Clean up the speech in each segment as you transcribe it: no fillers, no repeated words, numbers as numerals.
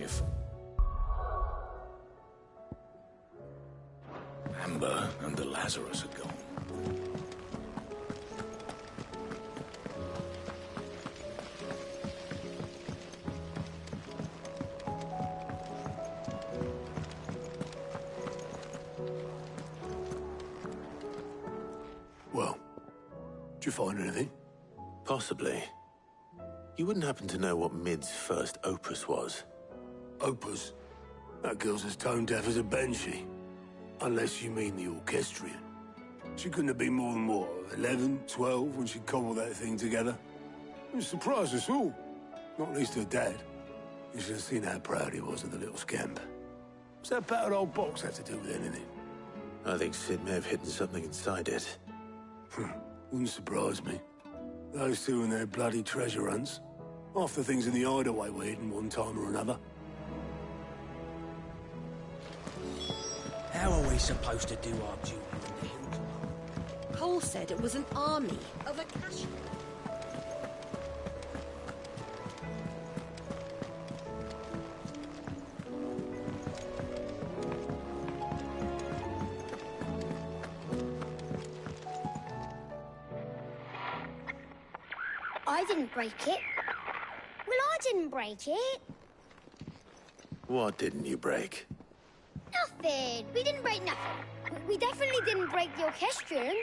if... Amber and the Lazarus are gone. Well, did you find anything? Possibly. You wouldn't happen to know what Mid's first opus was? Opus? That girl's as tone deaf as a banshee. Unless you mean the orchestrion. She couldn't have been more than, what, 11, 12 when she cobbled that thing together? It surprised us all. Not least her dad. You should have seen how proud he was of the little scamp. What's that battered old box have to do with anything? I think Sid may have hidden something inside it. Wouldn't surprise me. Those two and their bloody treasure hunts. Half the things in the hideaway were hidden one time or another. How are we supposed to do our duty in the hills? Cole said it was an army of a cash. I didn't break it. Well, I didn't break it. What didn't you break? Nothing. We didn't break nothing. We definitely didn't break the orchestrion.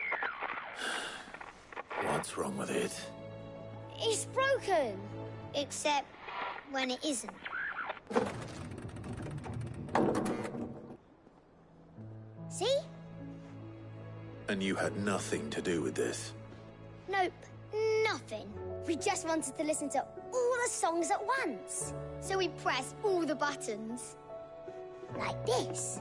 What's wrong with it? It's broken. Except when it isn't. See? And you had nothing to do with this? Nope. Nothing. We just wanted to listen to all the songs at once. So we pressed all the buttons. Like this.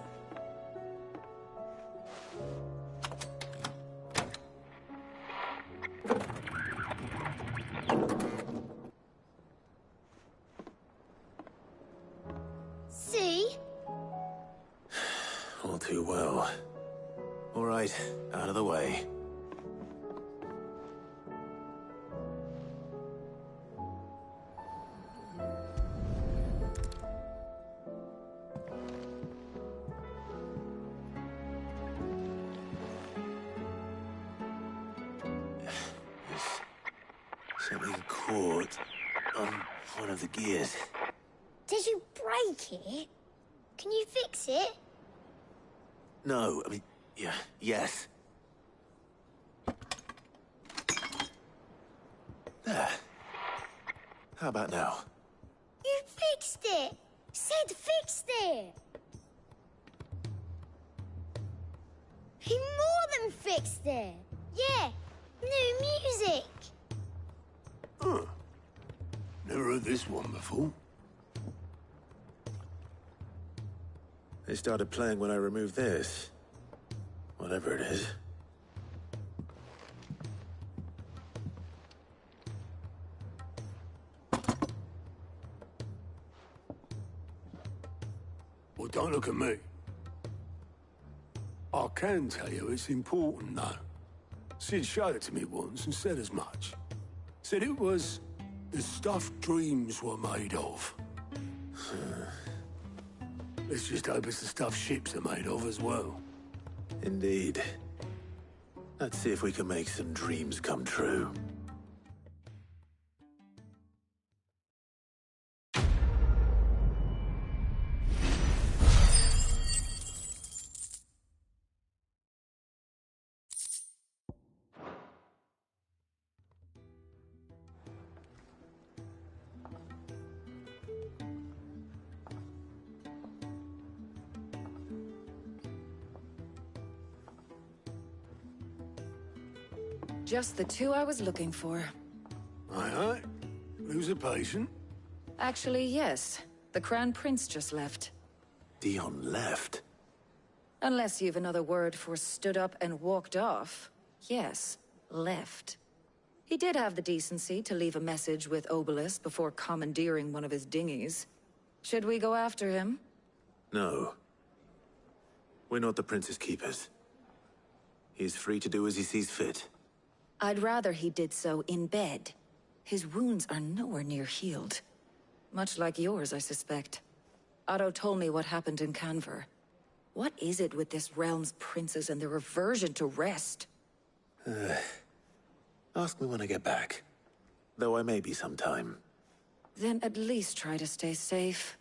See? All too well. All right, out of the way. Something caught on one of the gears. Did you break it? Can you fix it? No, I mean, yeah, yes. There. How about now? You fixed it! Sid fixed it! He more than fixed it! Yeah, new music! Huh. Never heard this one before. They started playing when I removed this. Whatever it is. Well, don't look at me. I can tell you it's important, though. Sid showed it to me once and said as much. Said it was the stuff dreams were made of. Let's just hope it's the stuff ships are made of as well. Indeed. Let's see if we can make some dreams come true. Just the two I was looking for. Aye, aye. Lose a patient? Actually, yes. The Crown Prince just left. Dion left. Unless you've another word for stood up and walked off. Yes, left. He did have the decency to leave a message with Obelisk before commandeering one of his dinghies. Should we go after him? No. We're not the Prince's keepers. He's free to do as he sees fit. I'd rather he did so in bed. His wounds are nowhere near healed. Much like yours, I suspect. Otto told me what happened in Canver. What is it with this realm's princes and their aversion to rest? Ask me when I get back. Though I may be sometime. Then at least try to stay safe.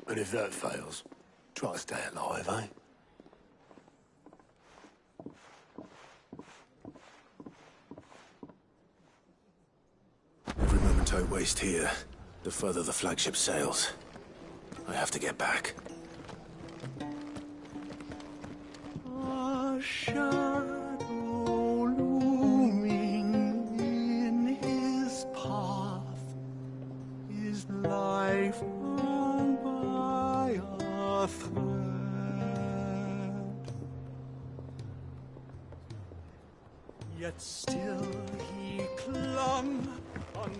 And if that fails, try to stay alive, eh? Every moment I waste here, the further the flagship sails. I have to get back. A shadow looming in his path is life hung by a thread. Yet still he clung on.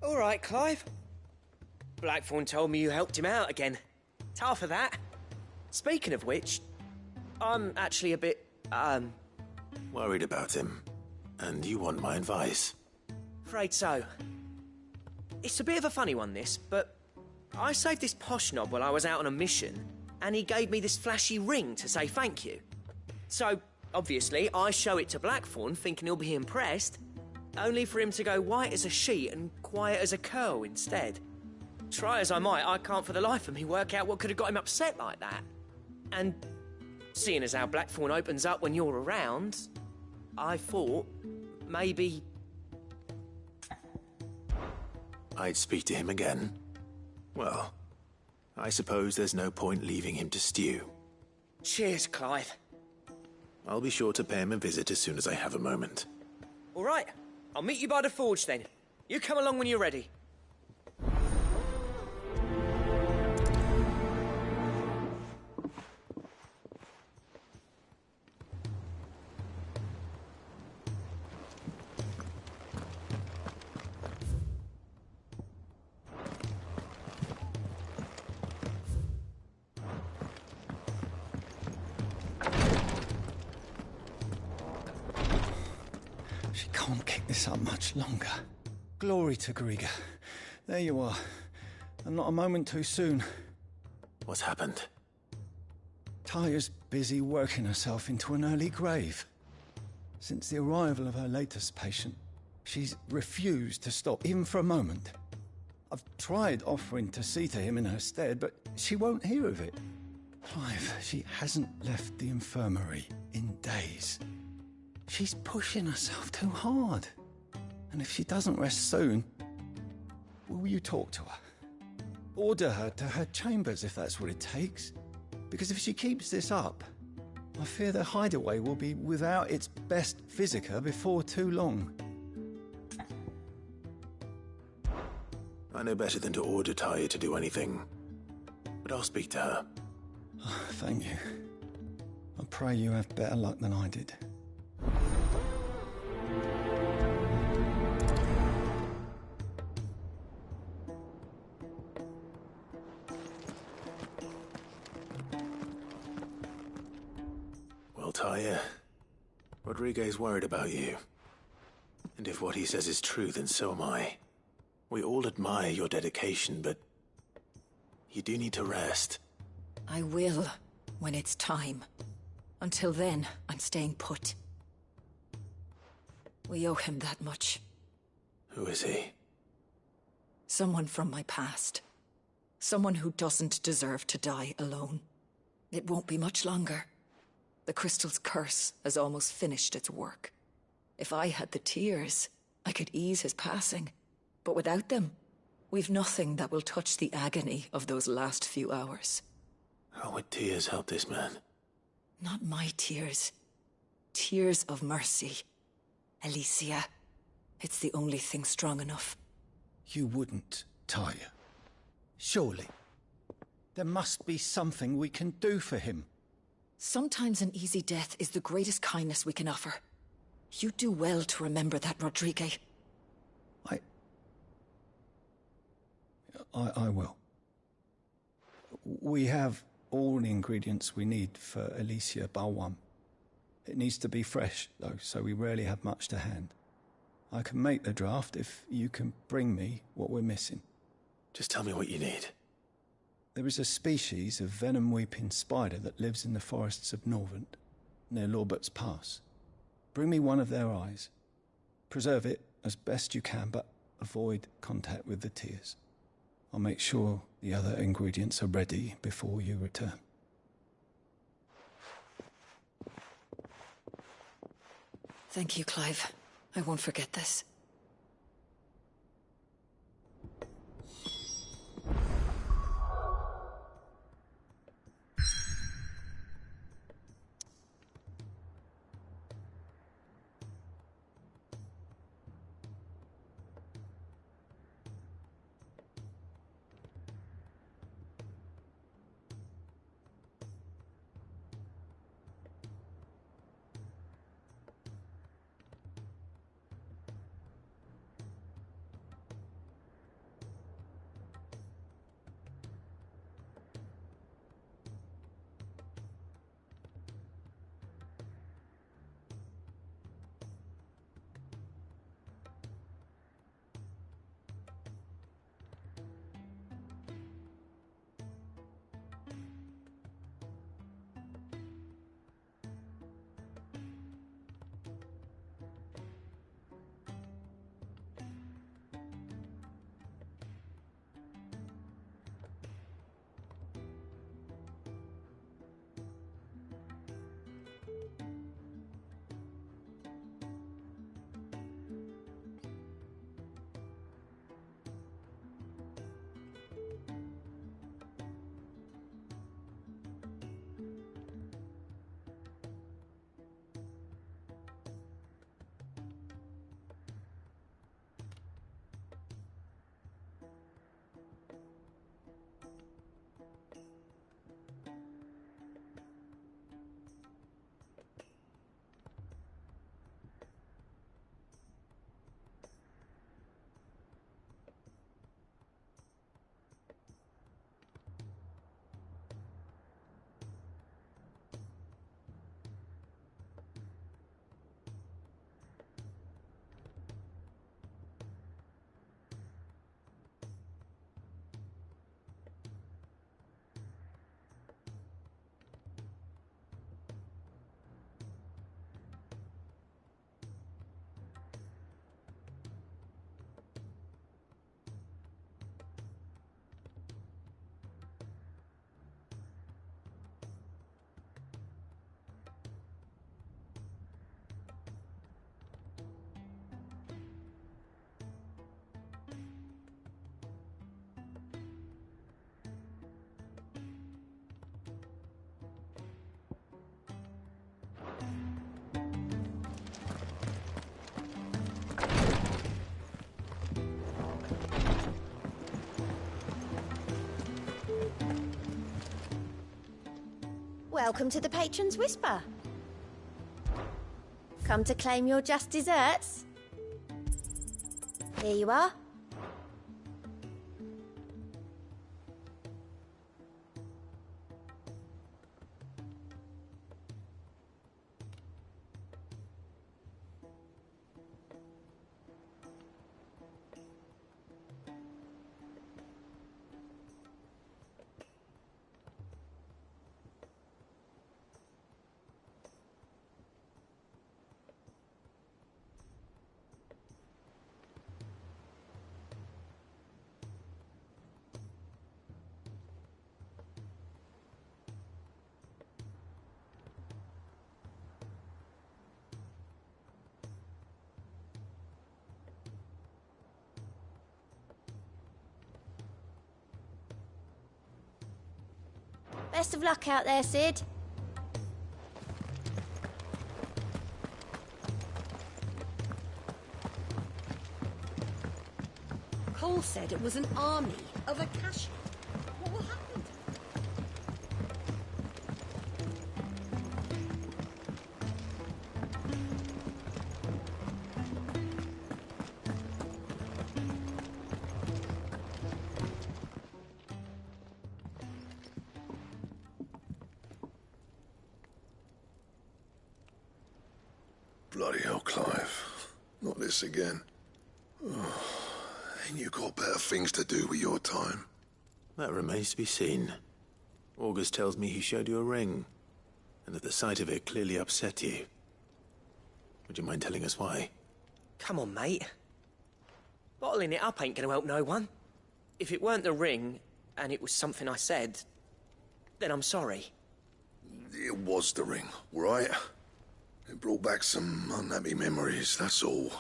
All right, Clive. Blackthorn told me you helped him out again. Tough of that. Speaking of which, I'm actually a bit, Worried about him. And you want my advice? afraid so. It's a bit of a funny one, this, but I saved this posh knob while I was out on a mission, and he gave me this flashy ring to say thank you. So, obviously, I show it to Blackthorn, thinking he'll be impressed, only for him to go white as a sheet and quiet as a curl instead. Try as I might, I can't for the life of me work out what could have got him upset like that. And seeing as how Blackthorn opens up when you're around, I thought maybe... I'd speak to him again. Well, I suppose there's no point leaving him to stew. Cheers, Clive. I'll be sure to pay him a visit as soon as I have a moment. All right, I'll meet you by the forge then. You come along when you're ready. She can't keep this up much longer. Glory to Griga. There you are. And not a moment too soon. What's happened? Taya's busy working herself into an early grave. Since the arrival of her latest patient, she's refused to stop, even for a moment. I've tried offering to see to him in her stead, but she won't hear of it. Clive, she hasn't left the infirmary in days. She's pushing herself too hard. And if she doesn't rest soon, will you talk to her? Order her to her chambers if that's what it takes. Because if she keeps this up, I fear the hideaway will be without its best physica before too long. I know better than to order Taya to do anything. But I'll speak to her. Thank you. I pray you have better luck than I did. Well, Taya, Rodriguez worried about you. And if what he says is true, then so am I. We all admire your dedication, but you do need to rest. I will, when it's time. Until then, I'm staying put. We owe him that much. Who is he? Someone from my past. Someone who doesn't deserve to die alone. It won't be much longer. The crystal's curse has almost finished its work. If I had the tears, I could ease his passing. But without them, we've nothing that will touch the agony of those last few hours. How would tears help this man? Not my tears. Tears of mercy. Alicia, it's the only thing strong enough. You wouldn't, Taya. Surely. There must be something we can do for him. Sometimes an easy death is the greatest kindness we can offer. You do well to remember that, Rodrigue. I will. We have all the ingredients we need for Alicia Balwam. It needs to be fresh, though, so we rarely have much to hand. I can make the draft if you can bring me what we're missing. Just tell me what you need. There is a species of venom-weeping spider that lives in the forests of Norvent, near Lorbert's Pass. Bring me one of their eyes. Preserve it as best you can, but avoid contact with the tears. I'll make sure the other ingredients are ready before you return. Thank you, Clive. I won't forget this. Welcome to the Patron's Whisper. Come to claim your just desserts? Here you are. Best of luck out there, Sid. Cole said it was an army of Akasha. What will happen? Bloody hell, Clive. Not this again. Oh, ain't you got better things to do with your time? That remains to be seen. August tells me he showed you a ring, and that the sight of it clearly upset you. Would you mind telling us why? Come on, mate. Bottling it up ain't gonna help no one. If it weren't the ring, and it was something I said, then I'm sorry. It was the ring, right? It brought back some unhappy memories, that's all.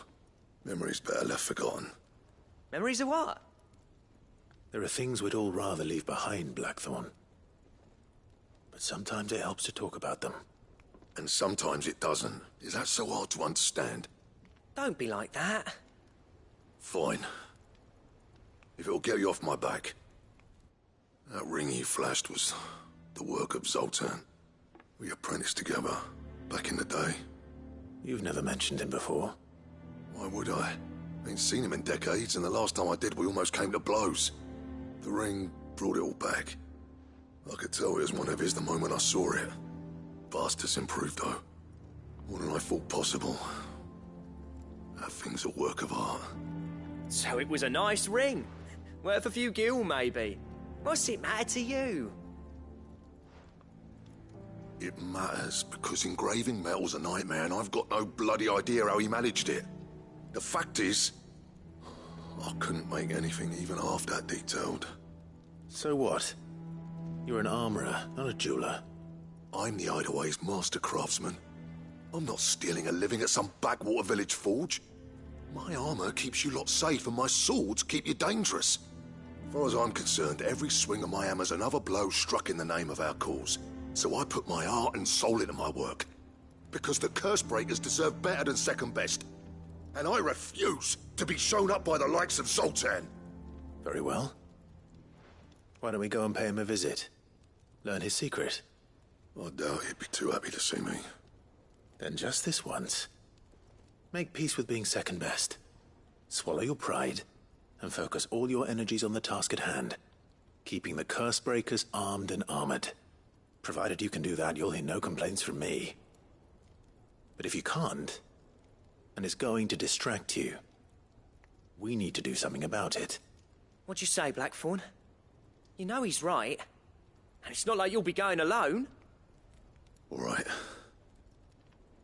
Memories better left forgotten. Memories of what? There are things we'd all rather leave behind, Blackthorn. But sometimes it helps to talk about them. And sometimes it doesn't. Is that so hard to understand? Don't be like that. Fine. If it'll get you off my back. That ring you flashed was the work of Zoltan. We apprenticed together, back in the day. You've never mentioned him before. Why would I? Ain't seen him in decades, and the last time I did, we almost came to blows. The ring brought it all back. I could tell it was one of his the moment I saw it. Bastard's improved, though. More than I thought possible. That thing's a work of art. So it was a nice ring. Worth a few gil, maybe. What's it matter to you? It matters because engraving metal's a nightmare, and I've got no bloody idea how he managed it. The fact is, I couldn't make anything even half that detailed. So what? You're an armorer, not a jeweler. I'm the Hideaway's master craftsman. I'm not stealing a living at some backwater village forge. My armor keeps you lot safe, and my swords keep you dangerous. As far as I'm concerned, every swing of my hammer's another blow struck in the name of our cause. So I put my heart and soul into my work. Because the curse breakers deserve better than second best. And I refuse to be shown up by the likes of Zoltan. Very well. Why don't we go and pay him a visit? Learn his secret. I doubt he'd be too happy to see me. Then just this once. Make peace with being second best. Swallow your pride, and focus all your energies on the task at hand. Keeping the curse breakers armed and armored. Provided you can do that, you'll hear no complaints from me. But if you can't, and it's going to distract you, we need to do something about it. What'd you say, Blackthorn? You know he's right. And it's not like you'll be going alone. All right.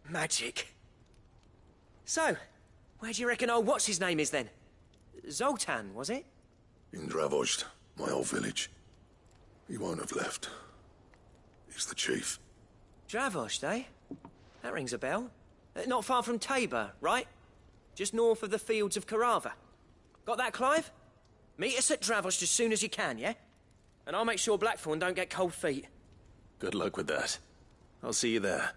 Magic. So, where do you reckon old what's-his-name is then? Zoltan, was it? In Dravozd, my old village. He won't have left. He's the chief. Dravozd, eh? That rings a bell. Not far from Tabor, right? Just north of the fields of Carava. Got that, Clive? Meet us at Dravozd as soon as you can, yeah? And I'll make sure Blackthorn don't get cold feet. Good luck with that. I'll see you there.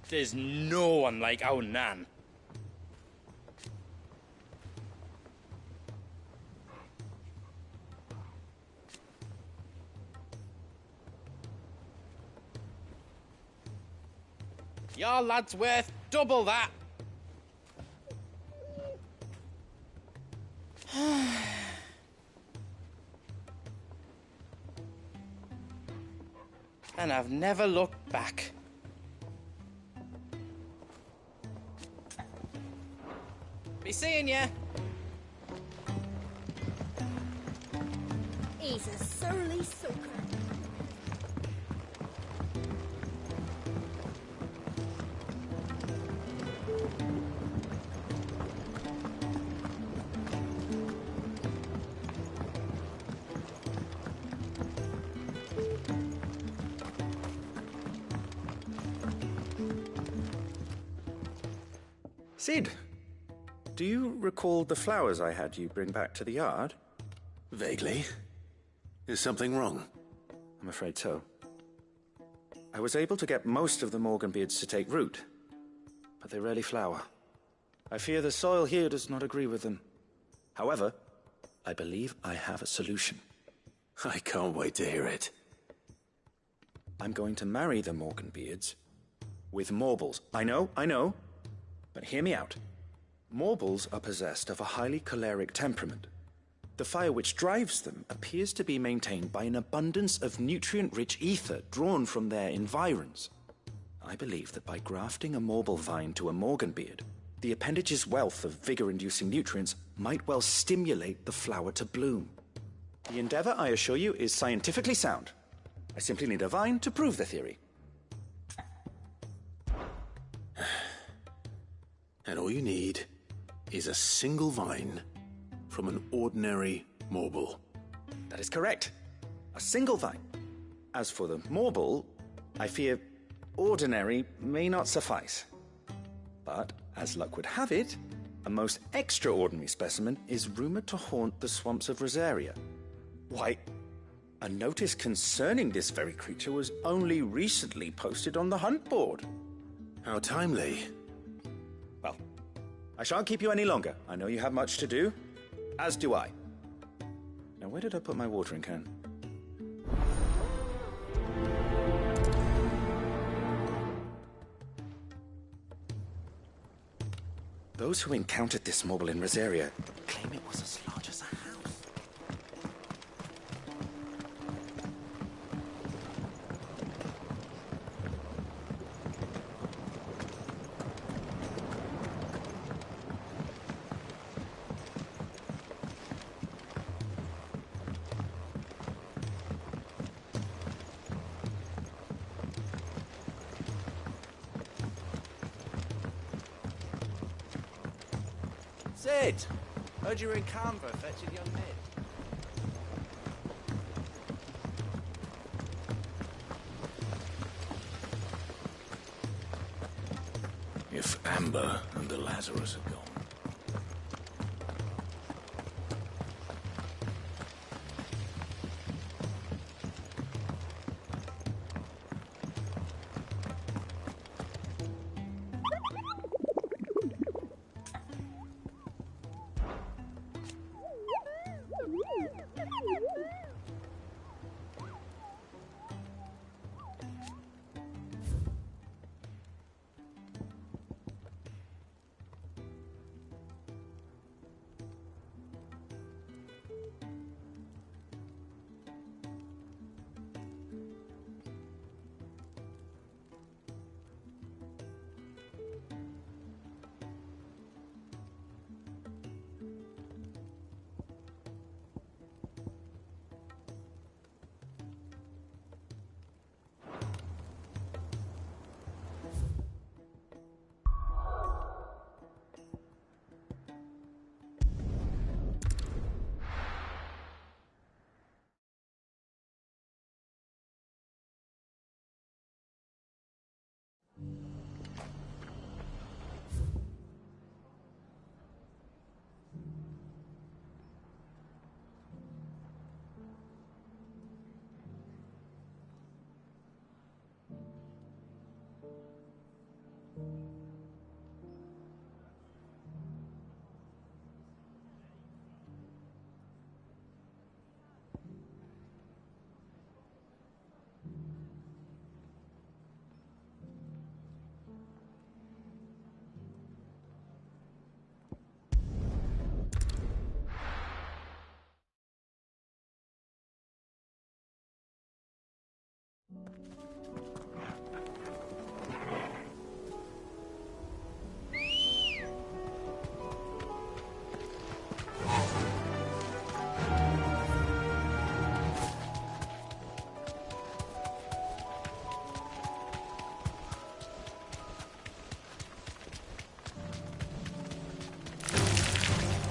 There's no one like our Nan. Your lad's worth double that. And I've never looked back. Be seeing ya. He's a surly soaker. Sid, do you recall the flowers I had you bring back to the yard? Vaguely. Is something wrong? I'm afraid so. I was able to get most of the Morganbeards to take root, but they rarely flower. I fear the soil here does not agree with them. However, I believe I have a solution. I can't wait to hear it. I'm going to marry the Morganbeards with Morbles. I know, but hear me out. Morbles are possessed of a highly choleric temperament. The fire which drives them appears to be maintained by an abundance of nutrient-rich ether drawn from their environs. I believe that by grafting a Morble vine to a Morganbeard, the appendage's wealth of vigor-inducing nutrients might well stimulate the flower to bloom. The endeavor, I assure you, is scientifically sound. I simply need a vine to prove the theory. And all you need is a single vine from an ordinary Morble. That is correct. A single vine. As for the Morble, I fear ordinary may not suffice. But, as luck would have it, a most extraordinary specimen is rumored to haunt the swamps of Rosaria. Why, a notice concerning this very creature was only recently posted on the hunt board. How timely. Well, I shan't keep you any longer. I know you have much to do, as do I. Now, where did I put my watering can? Those who encountered this Morble in Rosaria claim it was as large as a house. Sid! Heard you were in Canberra fetching young men. If Amber and the Lazarus are gone.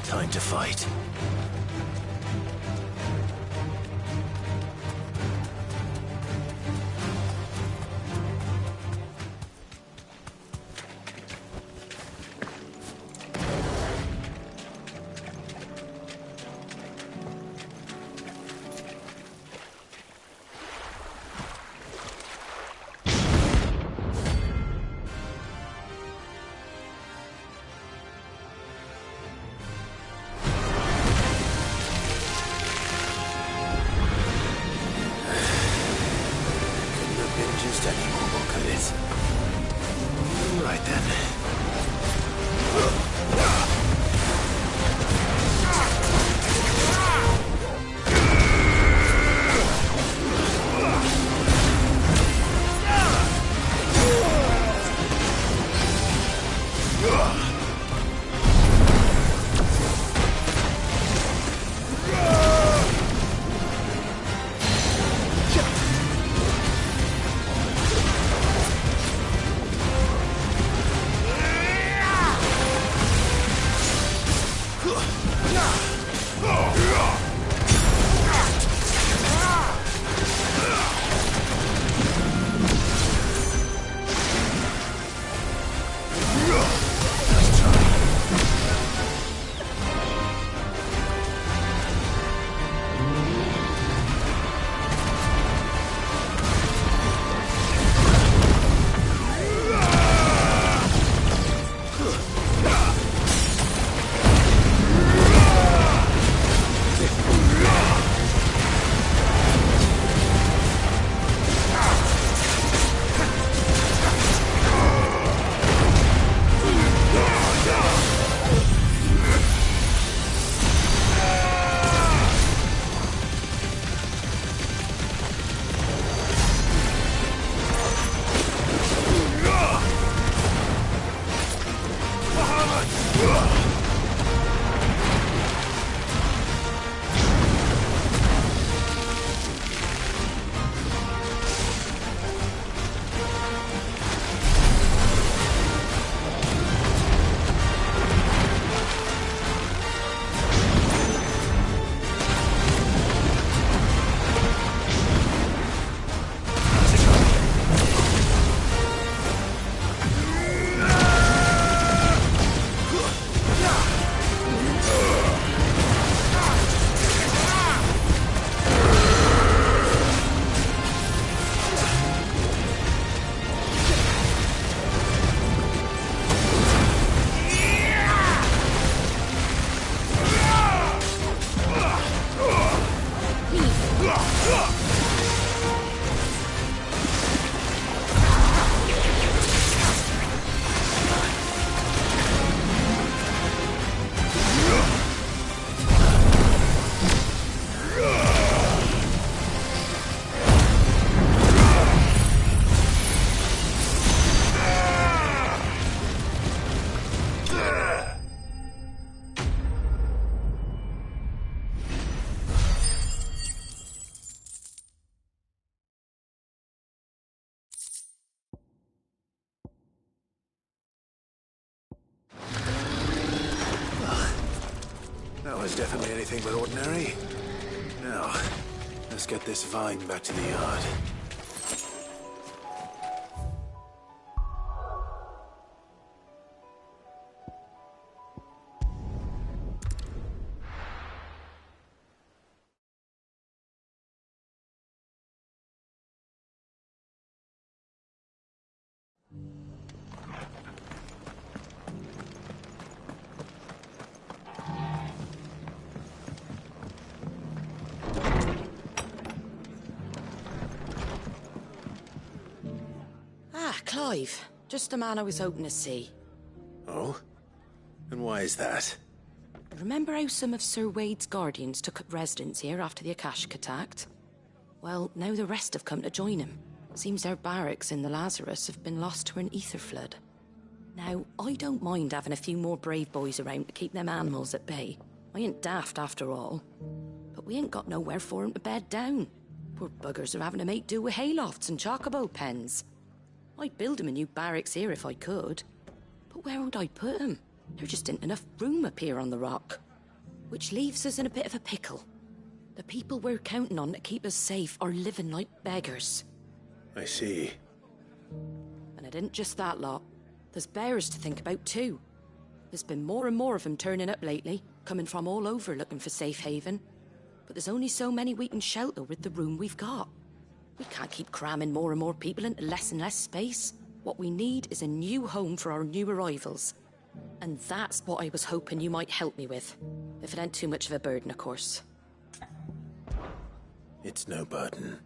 Time to fight. That was definitely anything but ordinary. Now, let's get this vine back to the yard. Clive, just the man I was hoping to see. Oh? And why is that? Remember how some of Sir Wade's guardians took up residence here after the Akashic attacked? Well, now the rest have come to join him. Seems their barracks in the Lazarus have been lost to an ether flood. Now, I don't mind having a few more brave boys around to keep them animals at bay. I ain't daft after all. But we ain't got nowhere for 'em to bed down. Poor buggers are having to make do with haylofts and chocobo pens. I'd build 'em a new barracks here if I could. But where would I put 'em? There just ain't enough room up here on the rock. Which leaves us in a bit of a pickle. The people we're counting on to keep us safe are living like beggars. I see. And it isn't just that lot. There's bears to think about too. There's been more and more of them turning up lately, coming from all over looking for safe haven. But there's only so many we can shelter with the room we've got. We can't keep cramming more and more people into less and less space. What we need is a new home for our new arrivals. And that's what I was hoping you might help me with. If it ain't too much of a burden, of course. It's no burden.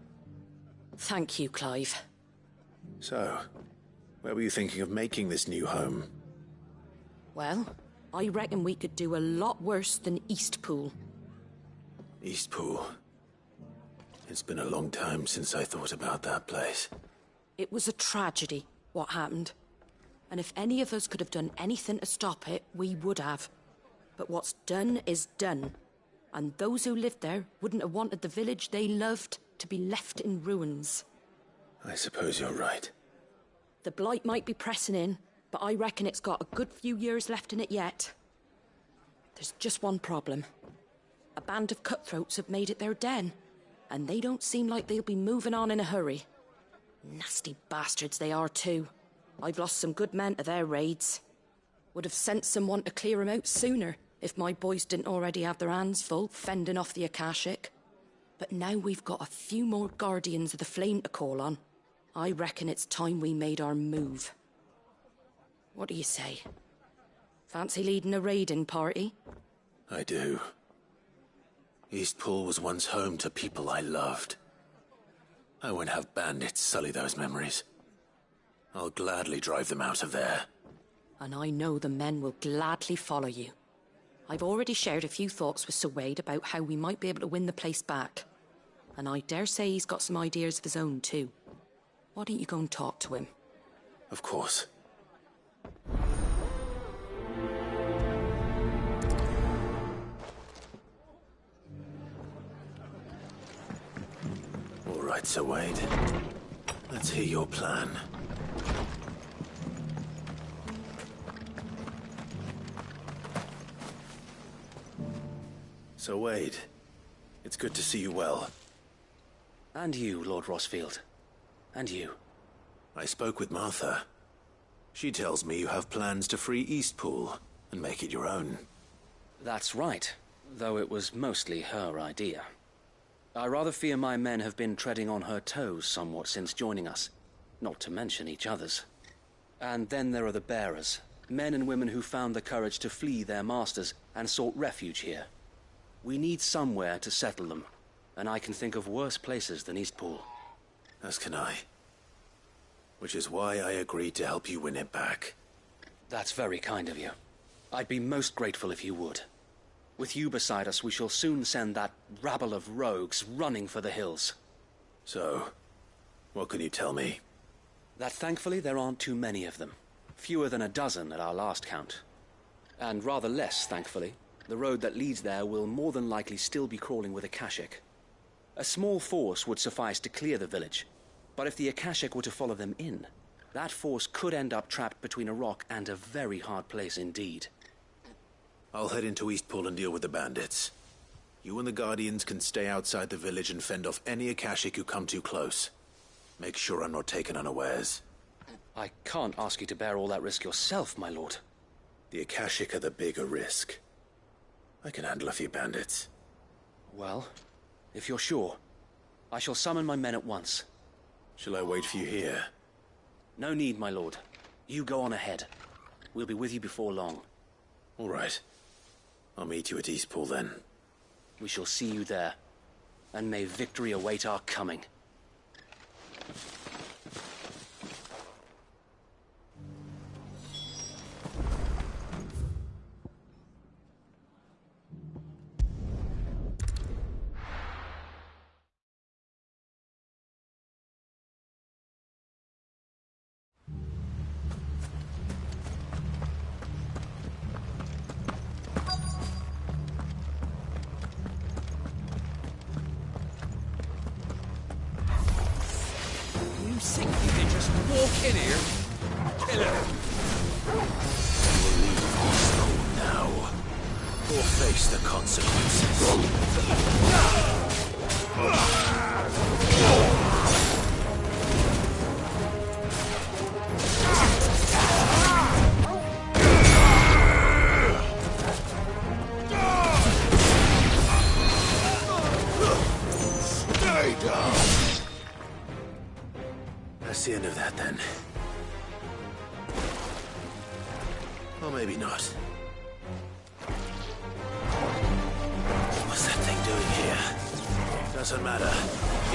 Thank you, Clive. So, where were you thinking of making this new home? Well, I reckon we could do a lot worse than Eastpool. Eastpool. It's been a long time since I thought about that place. It was a tragedy, what happened. And if any of us could have done anything to stop it, we would have. But what's done is done. And those who lived there wouldn't have wanted the village they loved to be left in ruins. I suppose you're right. The blight might be pressing in, but I reckon it's got a good few years left in it yet. There's just one problem. A band of cutthroats have made it their den, and they don't seem like they'll be moving on in a hurry. Nasty bastards they are too. I've lost some good men to their raids. Would have sent someone to clear 'em out sooner if my boys didn't already have their hands full fending off the Akashic. But now we've got a few more Guardians of the Flame to call on. I reckon it's time we made our move. What do you say? Fancy leading a raiding party? I do. Eastpool was once home to people I loved. I won't have bandits sully those memories. I'll gladly drive them out of there. And I know the men will gladly follow you. I've already shared a few thoughts with Sir Wade about how we might be able to win the place back. And I dare say he's got some ideas of his own too. Why don't you go and talk to him? Of course. All right, Sir Wade. Let's hear your plan. Sir Wade, it's good to see you well. And you, Lord Rossfield. And you. I spoke with Martha. She tells me you have plans to free Eastpool and make it your own. That's right, though it was mostly her idea. I rather fear my men have been treading on her toes somewhat since joining us, not to mention each other's. And then there are the bearers, men and women who found the courage to flee their masters and sought refuge here. We need somewhere to settle them, and I can think of worse places than Eastpool. As can I. Which is why I agreed to help you win it back. That's very kind of you. I'd be most grateful if you would. With you beside us, we shall soon send that rabble of rogues running for the hills. So, what can you tell me? That thankfully there aren't too many of them. Fewer than a dozen at our last count. And rather less, thankfully, the road that leads there will more than likely still be crawling with Akashic. A small force would suffice to clear the village, but if the Akashic were to follow them in, that force could end up trapped between a rock and a very hard place indeed. I'll head into Eastpool and deal with the bandits. You and the Guardians can stay outside the village and fend off any Akashic who come too close. Make sure I'm not taken unawares. I can't ask you to bear all that risk yourself, my lord. The Akashic are the bigger risk. I can handle a few bandits. Well, if you're sure, I shall summon my men at once. Shall I wait for you here? No need, my lord. You go on ahead. We'll be with you before long. All right. I'll meet you at Eastpool then. We shall see you there. And may victory await our coming. Think you can just walk in here, kill him? We'll leave Eastpool now, or face the consequences. Stay down! That's the end of that, then. Or maybe not. What's that thing doing here? Doesn't matter.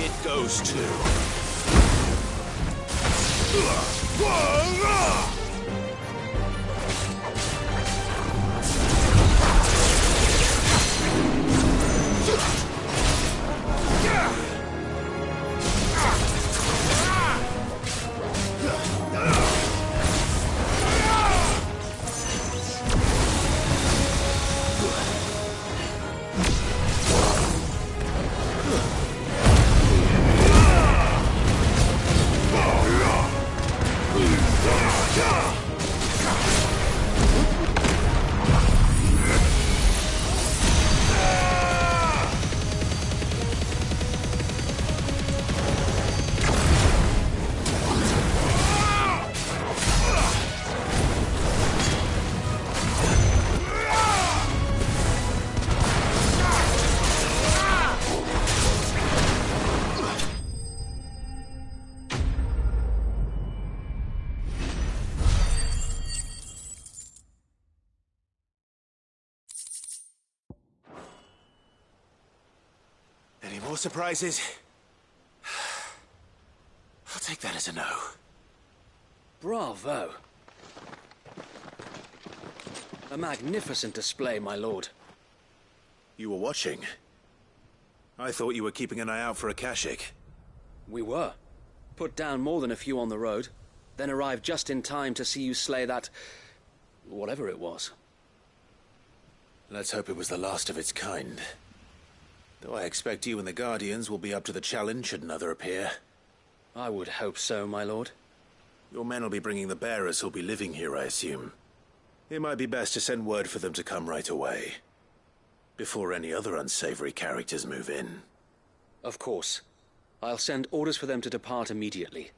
It goes too. More surprises? I'll take that as a no. Bravo. A magnificent display, my lord. You were watching? I thought you were keeping an eye out for a Kashik. We were. Put down more than a few on the road, then arrived just in time to see you slay that... whatever it was. Let's hope it was the last of its kind. Though I expect you and the Guardians will be up to the challenge should another appear. I would hope so, my lord. Your men will be bringing the bearers who'll be living here, I assume. It might be best to send word for them to come right away, before any other unsavory characters move in. Of course. I'll send orders for them to depart immediately.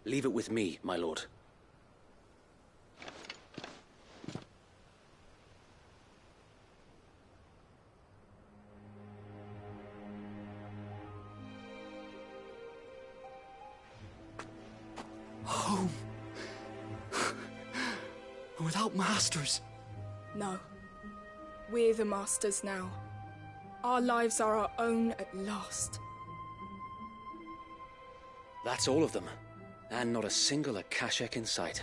Leave it with me, my lord. Home. Without masters. No. We're the masters now. Our lives are our own at last. That's all of them, and not a single Akashek in sight.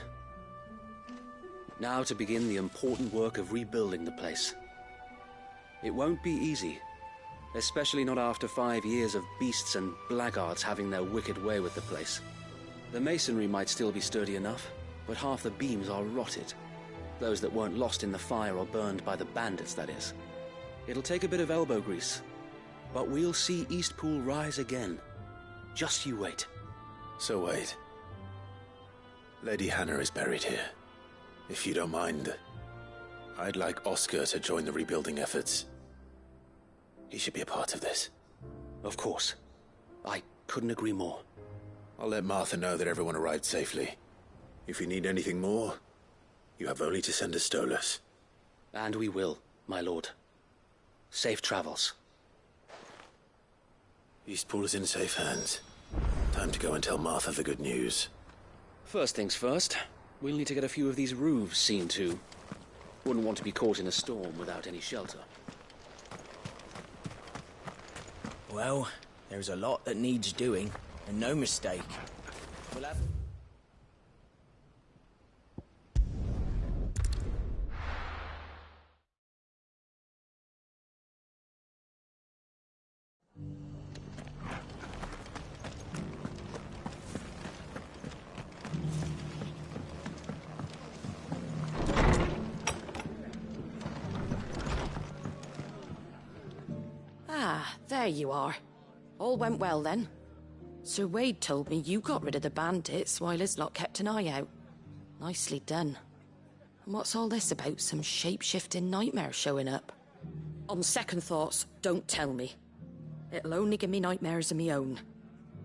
Now to begin the important work of rebuilding the place. It won't be easy, especially not after 5 years of beasts and blackguards having their wicked way with the place. The masonry might still be sturdy enough, but half the beams are rotted. Those that weren't lost in the fire or burned by the bandits, that is. It'll take a bit of elbow grease, but we'll see Eastpool rise again. Just you wait. So wait. Lady Hannah is buried here. If you don't mind, I'd like Oscar to join the rebuilding efforts. He should be a part of this. Of course. I couldn't agree more. I'll let Martha know that everyone arrived safely. If you need anything more, you have only to send a Stolas. And we will, my lord. Safe travels. Eastpool is in safe hands. Time to go and tell Martha the good news. First things first, we'll need to get a few of these roofs seen to. Wouldn't want to be caught in a storm without any shelter. Well, there's a lot that needs doing, and no mistake. We'll have... There you are. All went well then. Sir Wade told me you got rid of the bandits while his lot kept an eye out. Nicely done. And what's all this about some shape-shifting nightmare showing up? On second thoughts, don't tell me. It'll only give me nightmares of me own.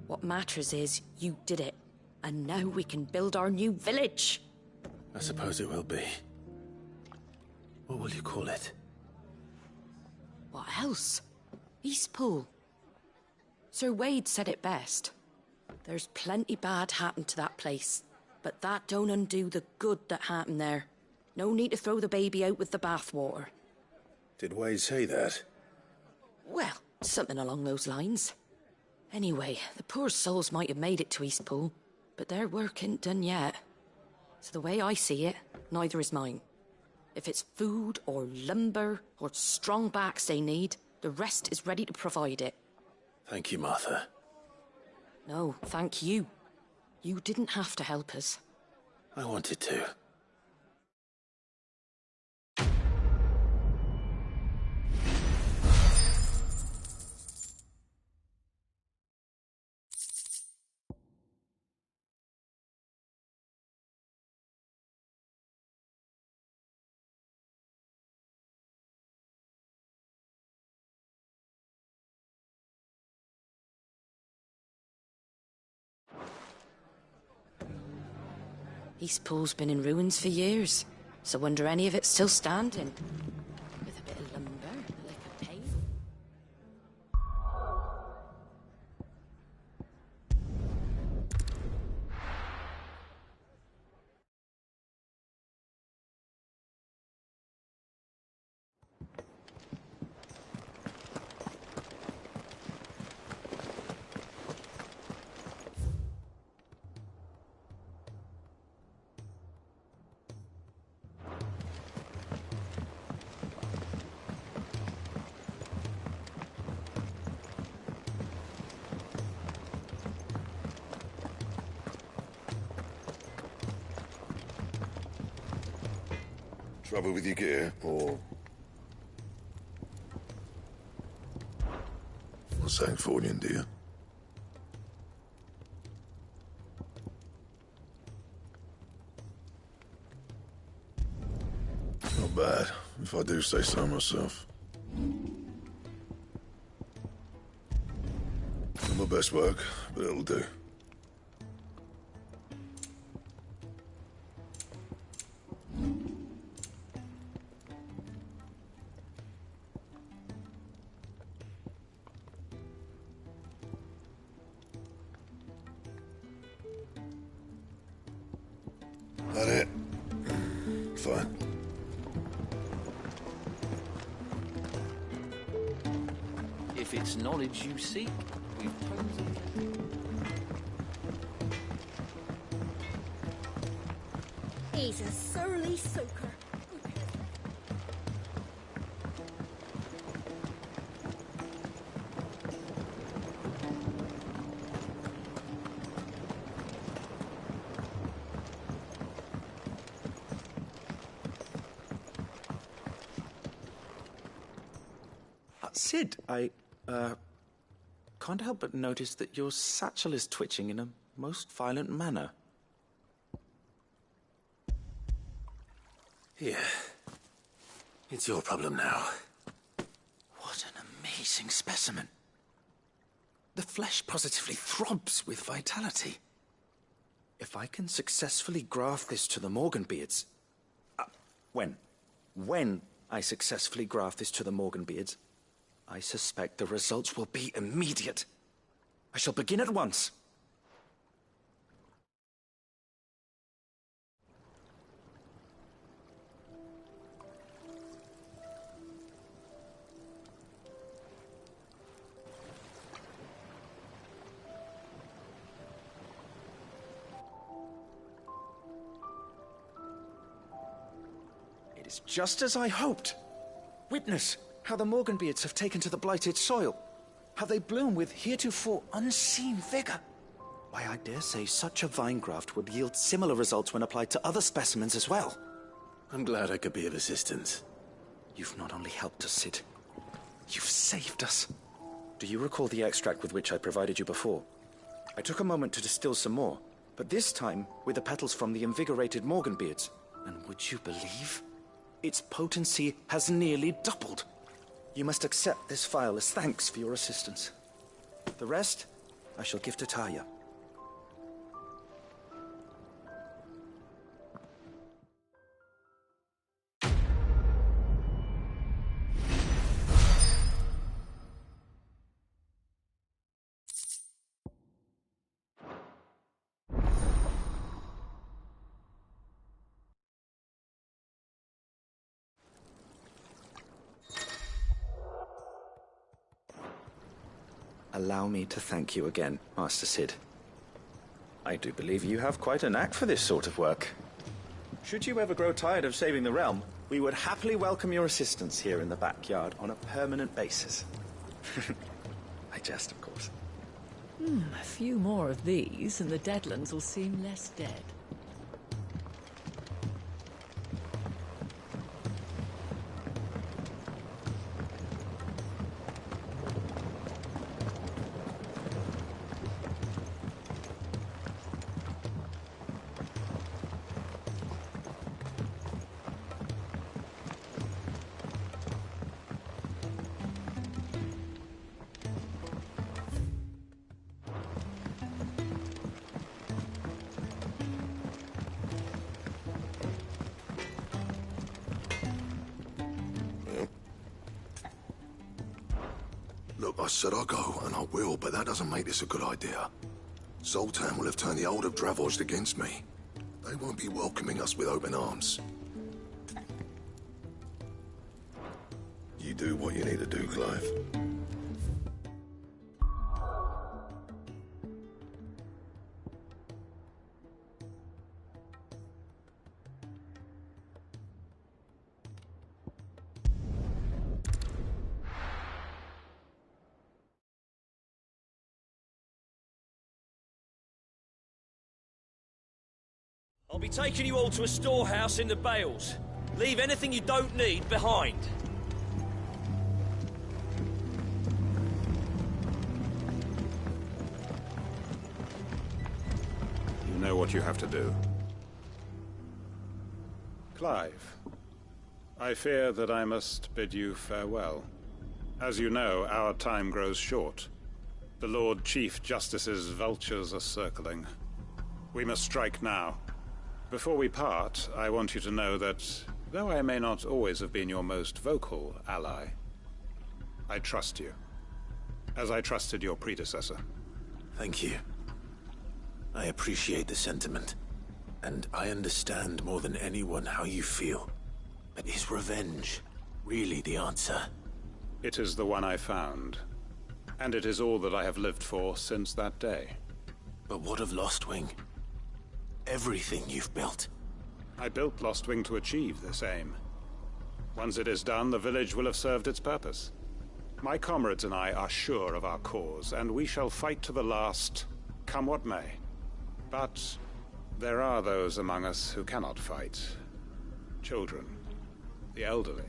What matters is you did it. And now we can build our new village. I suppose it will be. What will you call it? What else? Eastpool. Sir Wade said it best. There's plenty bad happened to that place, but that don't undo the good that happened there. No need to throw the baby out with the bathwater. Did Wade say that? Well, something along those lines. Anyway, the poor souls might have made it to Eastpool, but their work ain't done yet. So the way I see it, neither is mine. If it's food or lumber or strong backs they need, the rest is ready to provide it. Thank you, Martha. No, thank you. You didn't have to help us. I wanted to. Eastpool's been in ruins for years, so wonder any of it's still standing. With a bit of lumber, like a pane. Trouble with your gear, or... Not Sancfordian, do you? Not bad, if I do say so myself. Not my best work, but it'll do. That it? Fine. If it's knowledge you seek, we've chosen. He's a surly soaker. Sid, I can't help but notice that your satchel is twitching in a most violent manner. Here. It's your problem now. What an amazing specimen. The flesh positively throbs with vitality. If I can successfully graft this to the Morganbeards... When I successfully graft this to the Morganbeards, I suspect the results will be immediate. I shall begin at once. It is just as I hoped. Witness how the Morganbeards have taken to the blighted soil. How they bloom with heretofore unseen vigor. Why, I dare say such a vine graft would yield similar results when applied to other specimens as well. I'm glad I could be of assistance. You've not only helped us, Sid, you've saved us. Do you recall the extract with which I provided you before? I took a moment to distill some more, but this time with the petals from the invigorated Morganbeards. And would you believe? Its potency has nearly doubled. You must accept this phial as thanks for your assistance. The rest, I shall give to Taya. Allow me to thank you again, Master Sid. I do believe you have quite a knack for this sort of work. Should you ever grow tired of saving the realm, we would happily welcome your assistance here in the backyard on a permanent basis. I jest, of course. A few more of these, and the Deadlands will seem less dead. Look, I said I'll go, and I will, but that doesn't make this a good idea. Zoltan will have turned the old of Dravozd against me. They won't be welcoming us with open arms. You do what you need to do, Clive. I'll be taking you all to a storehouse in the Bales. Leave anything you don't need behind. You know what you have to do. Clive, I fear that I must bid you farewell. As you know, our time grows short. The Lord Chief Justice's vultures are circling. We must strike now. Before we part, I want you to know that, though I may not always have been your most vocal ally, I trust you, as I trusted your predecessor. Thank you. I appreciate the sentiment, and I understand more than anyone how you feel. But is revenge really the answer? It is the one I found, and it is all that I have lived for since that day. But what of Lostwing? Everything you've built. I built Lostwing to achieve this aim. Once it is done, the village will have served its purpose. My comrades and I are sure of our cause, and we shall fight to the last, come what may. But there are those among us who cannot fight. Children, the elderly,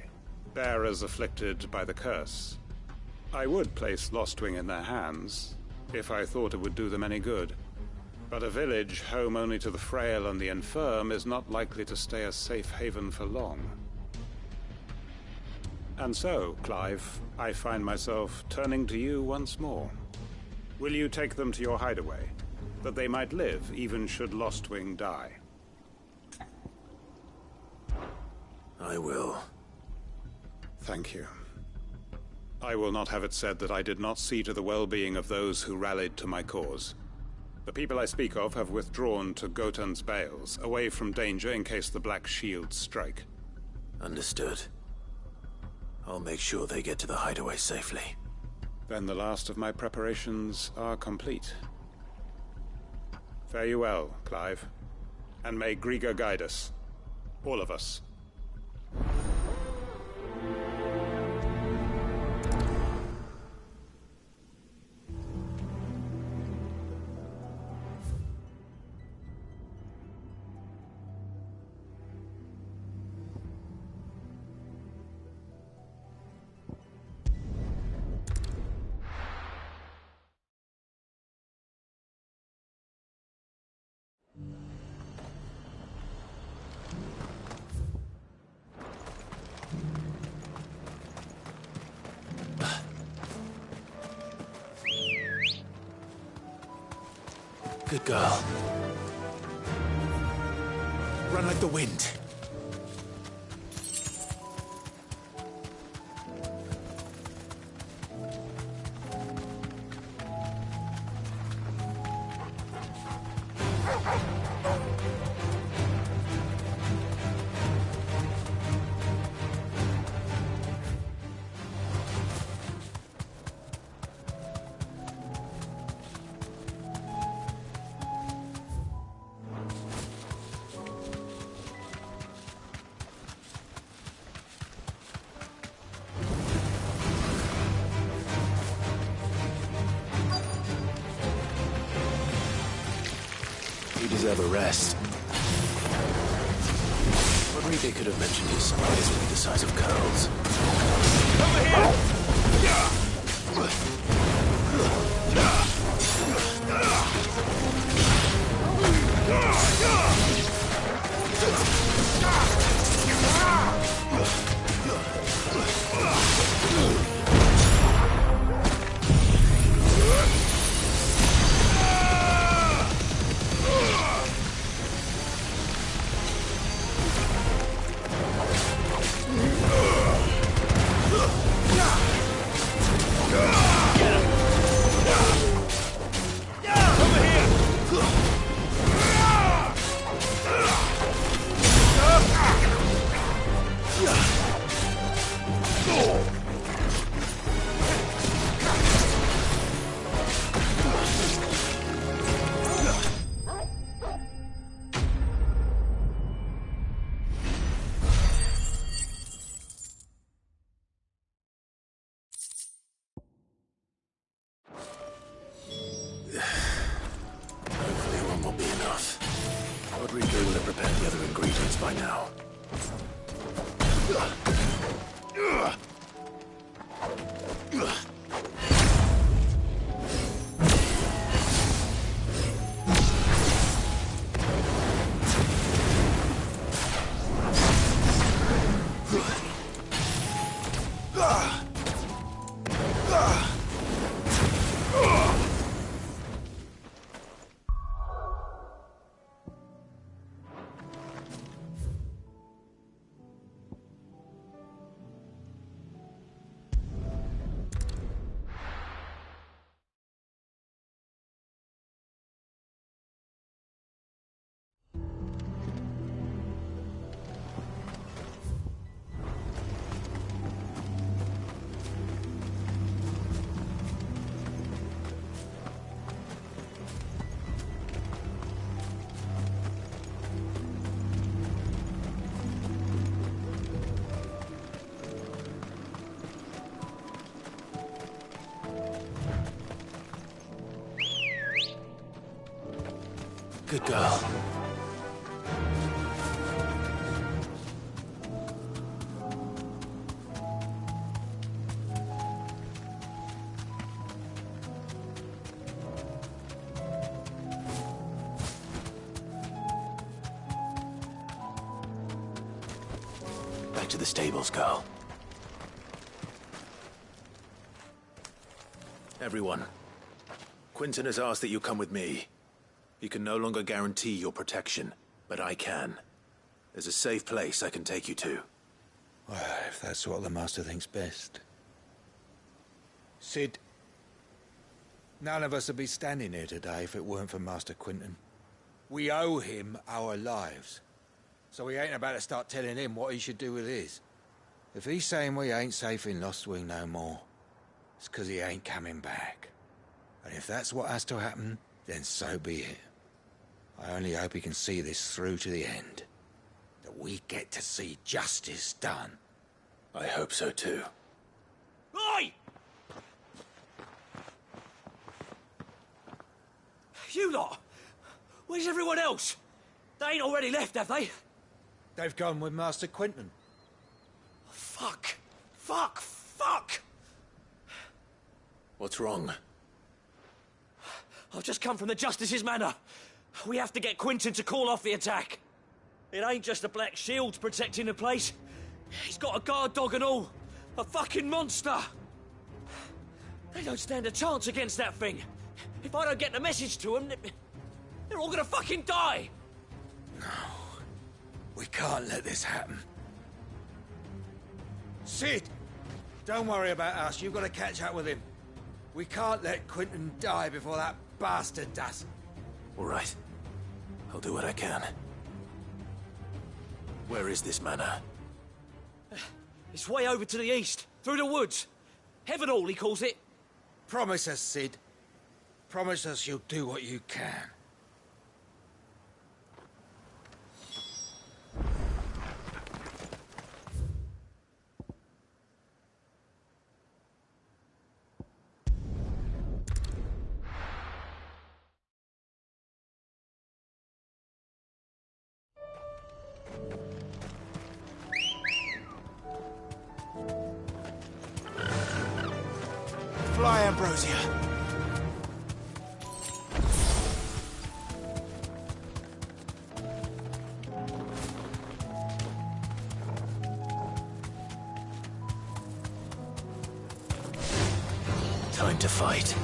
bearers afflicted by the curse. I would place Lostwing in their hands, if I thought it would do them any good. But a village home only to the frail and the infirm is not likely to stay a safe haven for long. And so, Clive, I find myself turning to you once more. Will you take them to your hideaway, that they might live even should Lostwing die? I will. Thank you. I will not have it said that I did not see to the well-being of those who rallied to my cause. The people I speak of have withdrawn to Gotan's Bales, away from danger in case the Black Shields strike. Understood. I'll make sure they get to the hideaway safely. Then the last of my preparations are complete. Fare you well, Clive. And may Griga guide us. All of us. Good girl. Run like the wind. You deserve a rest. Rodrigo could have mentioned his spies would be the size of curls. Over here! Hopefully one will be enough. Rodrigo will have prepared the other ingredients by now. Good girl. Back to the stables, girl. Everyone, Quentin has asked that you come with me. He can no longer guarantee your protection, but I can. There's a safe place I can take you to. Well, if that's what the Master thinks best. Sid, none of us would be standing here today if it weren't for Master Quentin. We owe him our lives. So we ain't about to start telling him what he should do with his. If he's saying we ain't safe in Lost Wing no more, it's 'cause he ain't coming back. And if that's what has to happen, then so be it. I only hope he can see this through to the end. That we get to see justice done. I hope so too. Oi! You lot! Where's everyone else? They ain't already left, have they? They've gone with Master Quentin. Fuck! Fuck! Fuck! What's wrong? I've just come from the Justice's manor. We have to get Quentin to call off the attack. It ain't just the Black Shields protecting the place. He's got a guard dog and all. A fucking monster. They don't stand a chance against that thing. If I don't get the message to them, they're all gonna fucking die. No. We can't let this happen. Sid! Don't worry about us. You've got to catch up with him. We can't let Quentin die before that bastard does. All right. I'll do what I can. Where is this manor? It's way over to the east, through the woods. Heaven Hall, he calls it. Promise us, Sid. Promise us you'll do what you can. Fly, Ambrosia. Time to fight.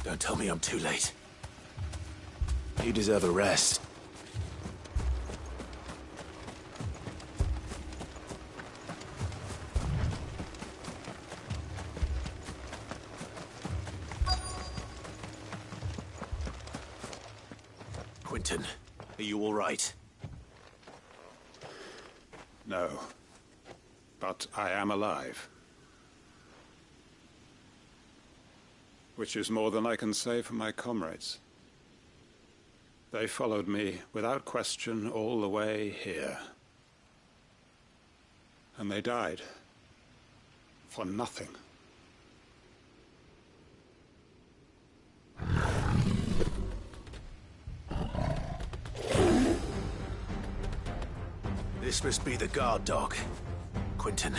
Don't tell me I'm too late. You deserve a rest. Quentin, are you all right? No. But I am alive. Which is more than I can say for my comrades. They followed me without question all the way here. And they died. For nothing. This must be the guard dog. Quentin.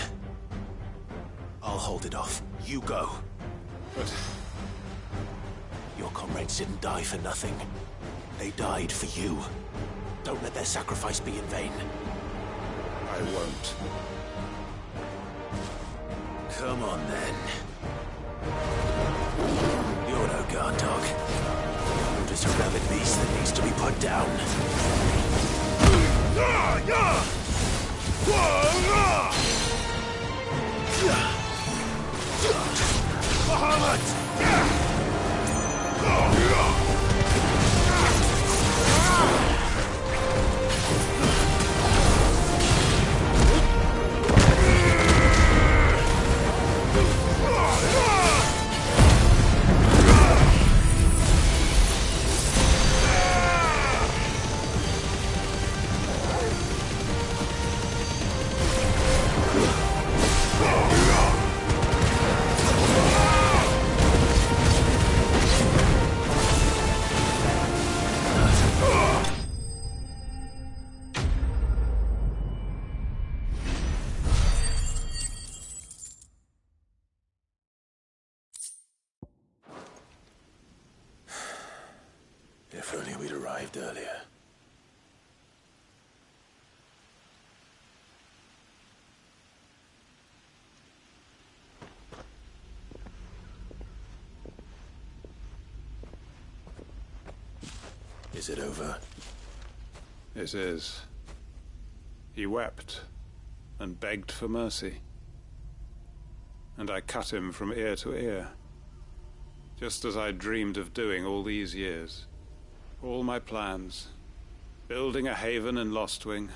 I'll hold it off. You go. But... your comrades didn't die for nothing. They died for you. Don't let their sacrifice be in vain. I won't. Come on, then. You're no guard dog. You're just a rabid beast that needs to be put down. If only we'd arrived earlier. Is it over? It is. He wept and begged for mercy. And I cut him from ear to ear. Just as I dreamed of doing all these years. All my plans. Building a haven in Lostwing.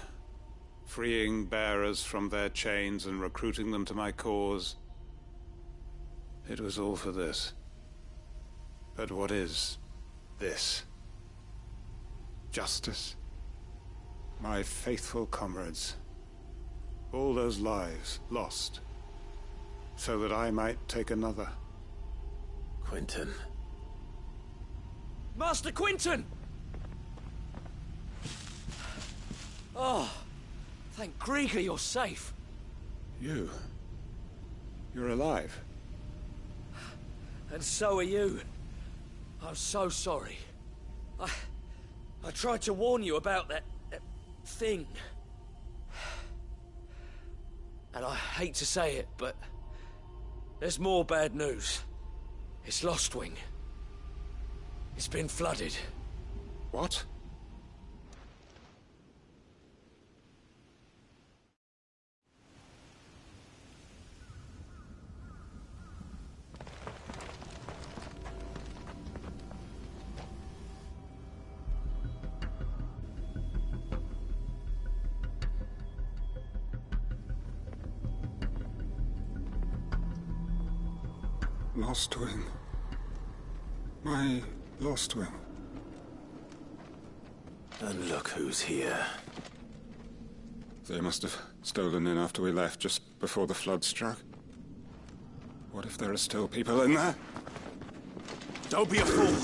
Freeing bearers from their chains and recruiting them to my cause. It was all for this. But what is this? Justice? My faithful comrades. All those lives lost. So that I might take another. Quentin. Master Quentin! Oh, thank Grieger you're safe. You? You're alive? And so are you. I'm so sorry. I tried to warn you about that thing. And I hate to say it, but there's more bad news. It's Lostwing. It's been flooded. What? Lostwing. My Lostwing. And look who's here. They must have stolen in after we left, just before the flood struck. What if there are still people in there? Don't be a fool!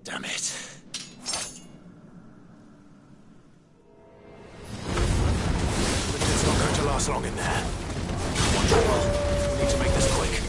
Damn it. It's not going to last long in there. Come on, Joel. We need to make this quick.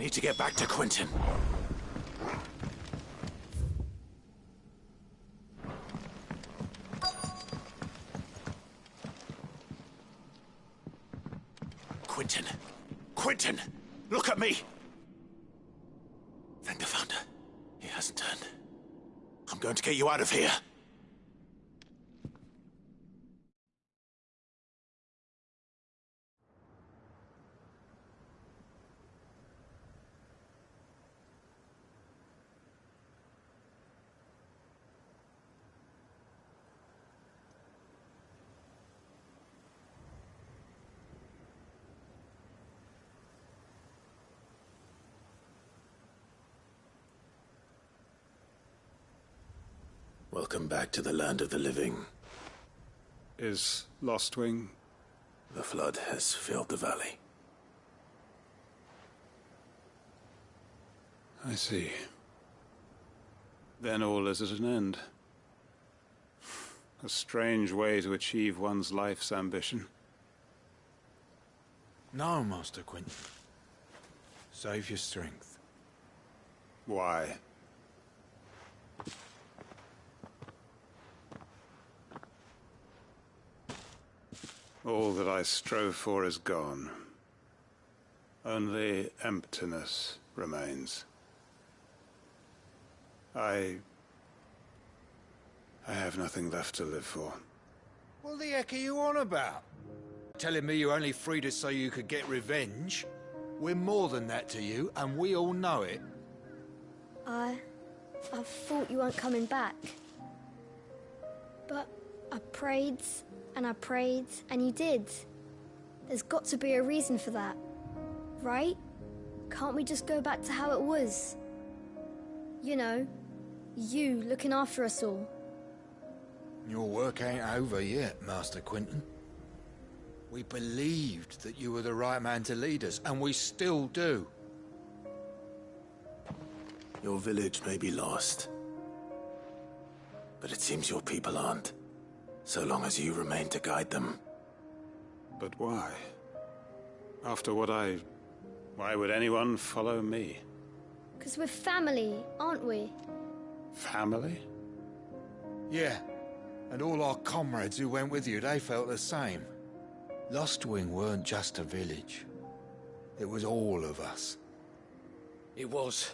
need to get back to Quentin. Quentin! Quentin! Look at me! Thank the Founder. He hasn't turned. I'm going to get you out of here. Welcome back to the land of the living. Is Lostwing? The flood has filled the valley. I see. Then all is at an end. A strange way to achieve one's life's ambition. No, Master Quentin. Save your strength. Why? All that I strove for is gone. Only emptiness remains. I have nothing left to live for. What the heck are you on about? Telling me you only freed us so you could get revenge? We're more than that to you, and we all know it. I thought you weren't coming back. But I prayed, and you did. There's got to be a reason for that, right? Can't we just go back to how it was? You know, you looking after us all. Your work ain't over yet, Master Quentin. We believed that you were the right man to lead us, and we still do. Your village may be lost, but it seems your people aren't. So long as you remain to guide them. But why? After what why would anyone follow me? 'Cause we're family, aren't we? Family? Yeah, and all our comrades who went with you, they felt the same. Lostwing weren't just a village. It was all of us. It was.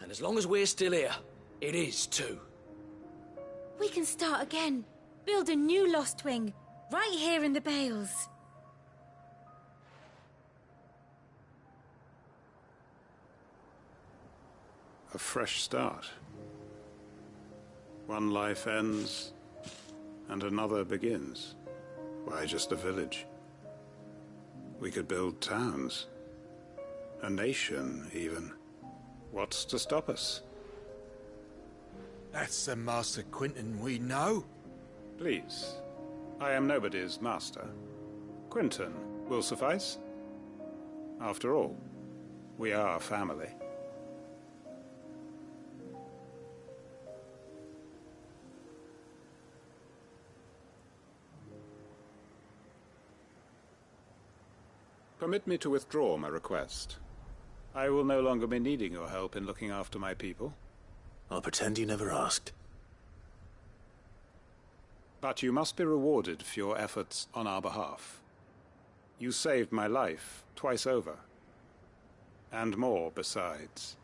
And as long as we're still here, it is too. We can start again. Build a new Lostwing, right here in the Bales. A fresh start. One life ends, and another begins. Why just a village? We could build towns. A nation, even. What's to stop us? That's the Master Quentin we know. Please. I am nobody's master. Quentin will suffice. After all, we are family. Permit me to withdraw my request. I will no longer be needing your help in looking after my people. I'll pretend you never asked. But you must be rewarded for your efforts on our behalf. You saved my life twice over. And more besides.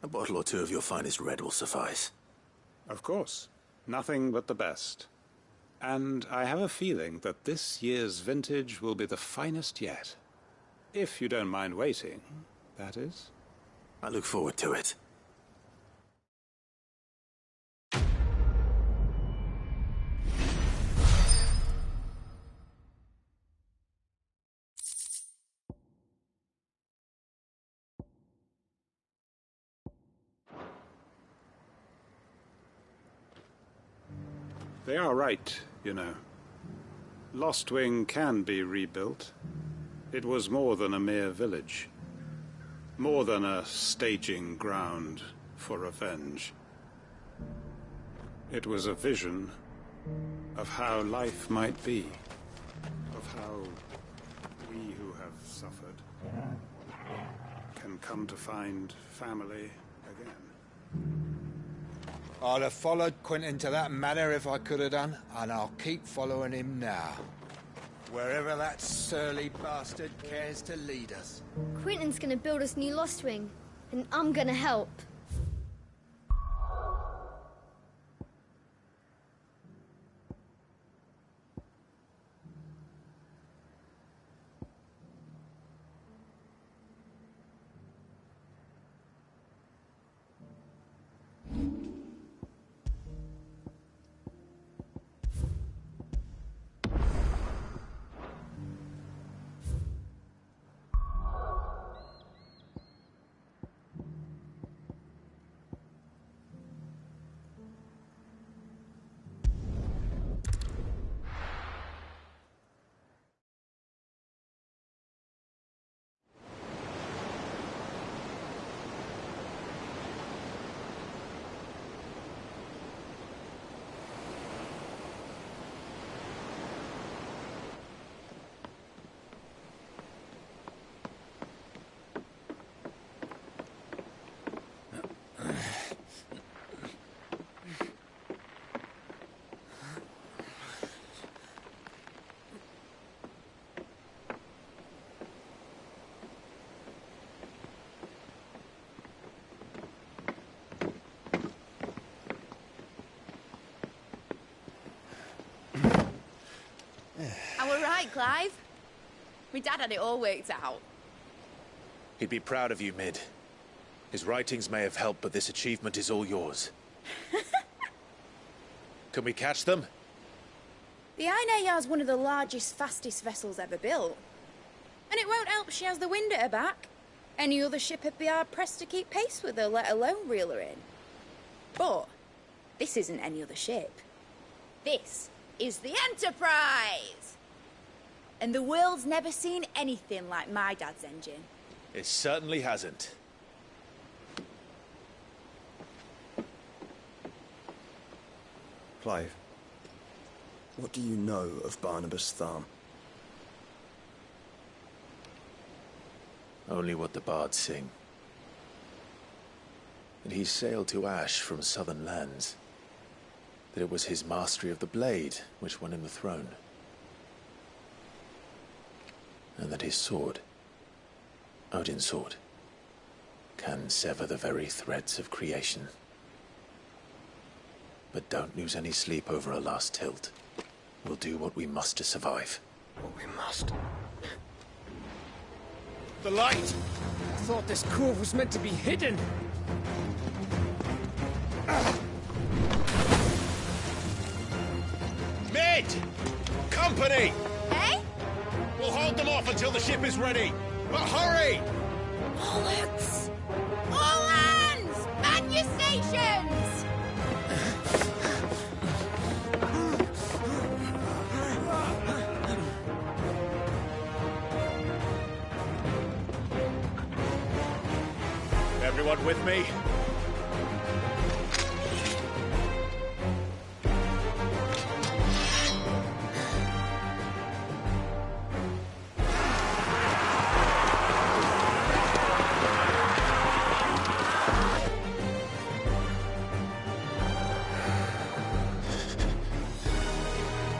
A bottle or two of your finest red will suffice. Of course. Nothing but the best. And I have a feeling that this year's vintage will be the finest yet. If you don't mind waiting, that is. I look forward to it. They are right, you know. Lostwing can be rebuilt. It was more than a mere village. More than a staging ground for revenge. It was a vision of how life might be. Of how we who have suffered can come to find family again. I'd have followed Quentin to that manor if I could have done, and I'll keep following him now. Wherever that surly bastard cares to lead us. Quentin's gonna build us new Lost Wing, and I'm gonna help. I were right, Clive. My dad had it all worked out. He'd be proud of you, Mid. His writings may have helped, but this achievement is all yours. Can we catch them? The Ainayar's one of the largest, fastest vessels ever built. And it won't help she has the wind at her back. Any other ship would be hard-pressed to keep pace with her, let alone reel her in. But this isn't any other ship. This is the Enterprise! And the world's never seen anything like my dad's engine. It certainly hasn't. Clive, what do you know of Barnabas Tharm? Only what the bards sing. That he sailed to Ash from southern lands. That it was his mastery of the blade which won him the throne. And that his sword, Odin's sword, can sever the very threads of creation. But don't lose any sleep over a last tilt. We'll do what we must to survive. What we must? The light! I thought this cove was meant to be hidden. Mid! Company! Hey? We'll hold them off until the ship is ready. But hurry! Bollocks! All hands! Man your stations! Everyone with me?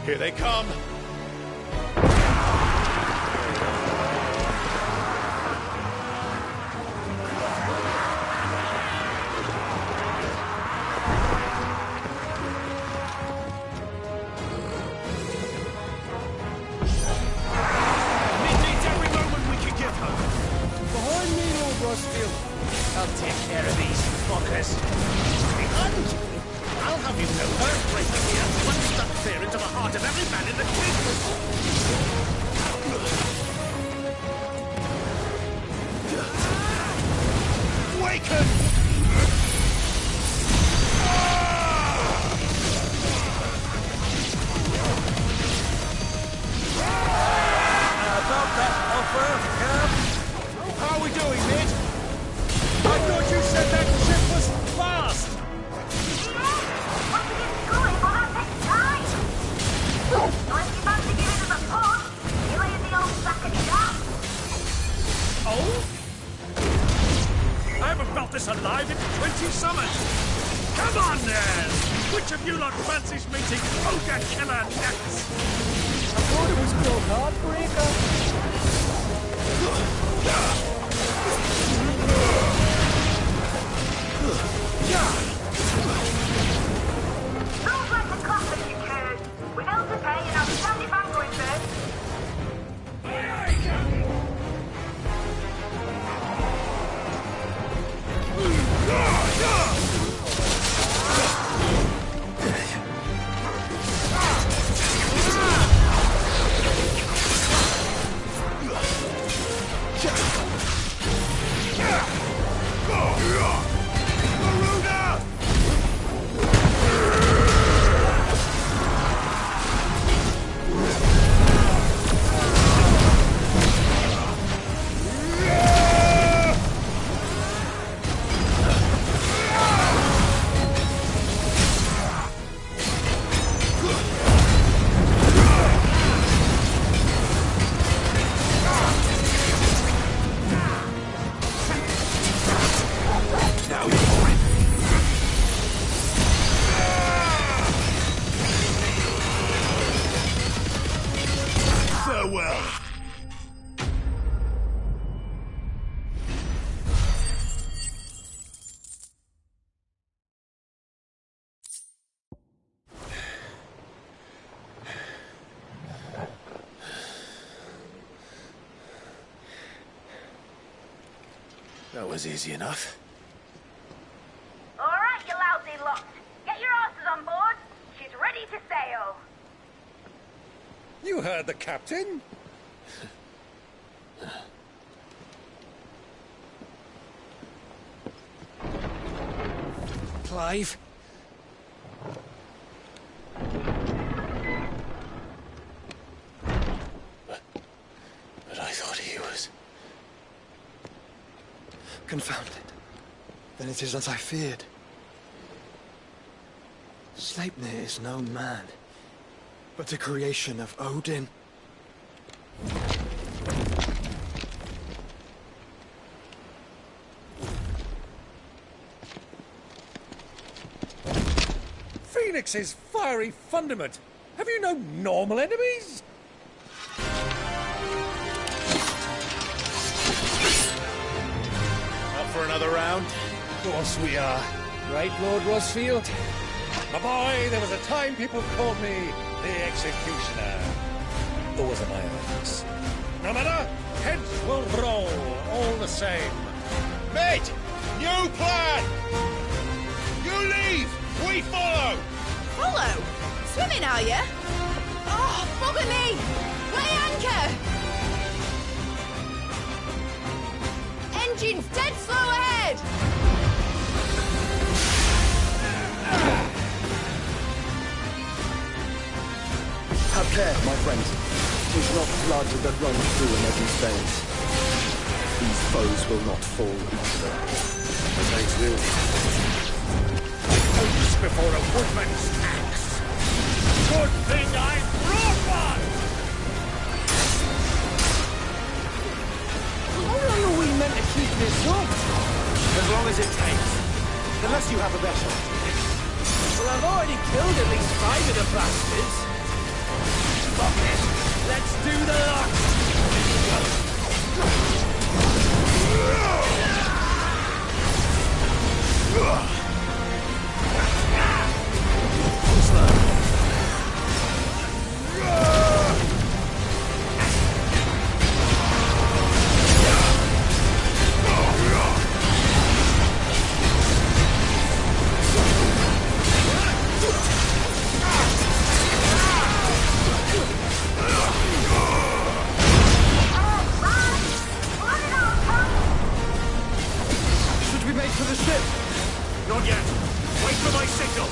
Here they come! I'll take care of these fuckers. Behind you, I'll have you know earthquake here, one stuck clear into the heart of every man in the kingdom. Waken! About that offer, Cap? How are we doing, Mid? I thought you said that ship was fast! But we didn't go it, but that takes time! So if you fancy giving us a push, Come on then! Which of you lot fancies meeting Ogre Killer next? I thought it was called Heartbreaker. Sounds like a classic, you kid. We're held to pay and I'll stand if I'm going first. That was easy enough. All right, you lousy lot. Get your asses on board. She's ready to sail. You heard the captain. Clive. But I thought he was... Confounded. Then it is as I feared. Sleipnir is no man, but a creation of Odin. Phoenix's fiery fundament. Have you no normal enemies? Up for another round? Of course we are. Right, Lord Rosfield? My boy, there was a time people called me the Executioner. Those are my orders. No matter, heads will roll all the same. Mate! New plan! You leave! We follow! Follow? Swimming, are you? Oh, bother me! Weigh anchor! Engine's dead slow ahead! Have care, my friends. 'Tis not blood that runs through an Eddie's veins. These foes will not fall easily. Saints will. Oats before a woodman's axe. Good thing I brought one! How long are we meant to keep this up? As long as it takes. Unless you have a better idea. Well, I've already killed at least 5 of the bastards. Fuck it. Let's do the lot. For the ship! Not yet. Wait for my signal.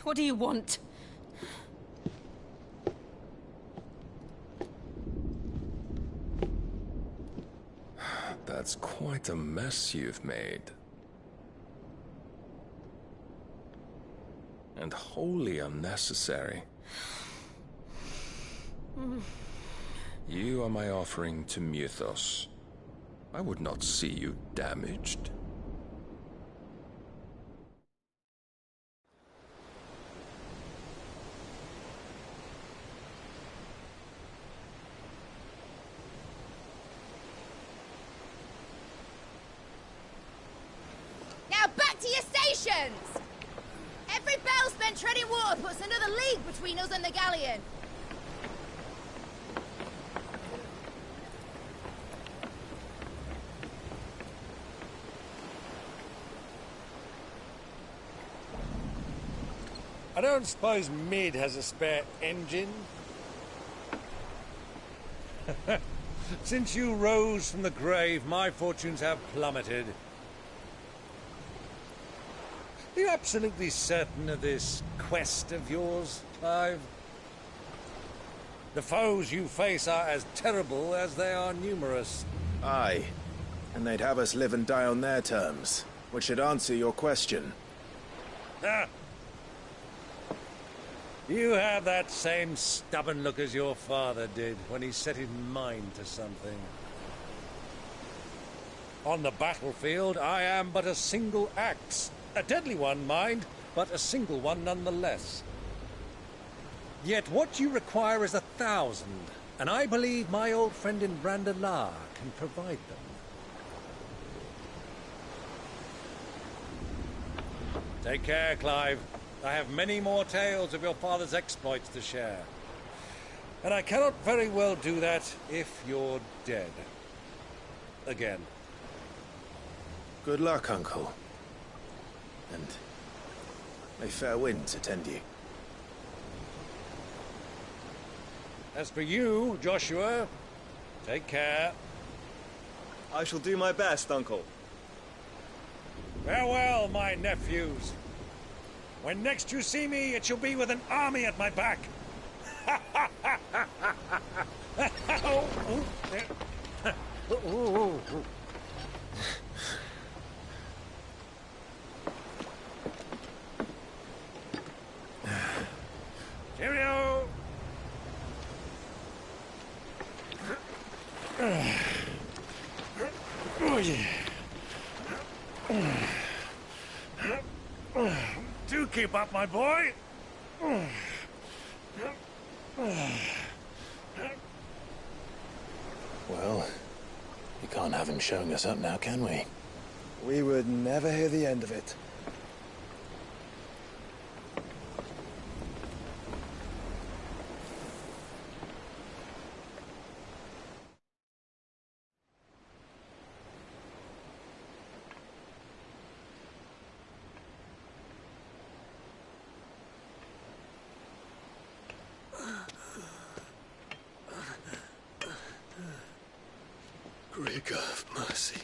What do you want? That's quite a mess you've made. And wholly unnecessary. You are my offering to Mythos. I would not see you damaged. Now back to your stations! Every bell spent treading water puts another league between us and the galleon. I don't suppose Mid has a spare engine? Since you rose from the grave, my fortunes have plummeted. Are you absolutely certain of this quest of yours, Clive? The foes you face are as terrible as they are numerous. Aye. And they'd have us live and die on their terms, which should answer your question. Ah! You have that same stubborn look as your father did when he set his mind to something. On the battlefield, I am but a single axe. A deadly one, mind, but a single one nonetheless. Yet what you require is 1,000, and I believe my old friend in Brandalar can provide them. Take care, Clive. I have many more tales of your father's exploits to share. And I cannot very well do that if you're dead. Again. Good luck, Uncle. And may fair winds attend you. As for you, Joshua, take care. I shall do my best, Uncle. Farewell, my nephews. When next you see me, it shall be with an army at my back. Cheerio! Oh, yeah. Do keep up, my boy. Well, we can't have him showing us up now, can we? We would never hear the end of it. God have mercy.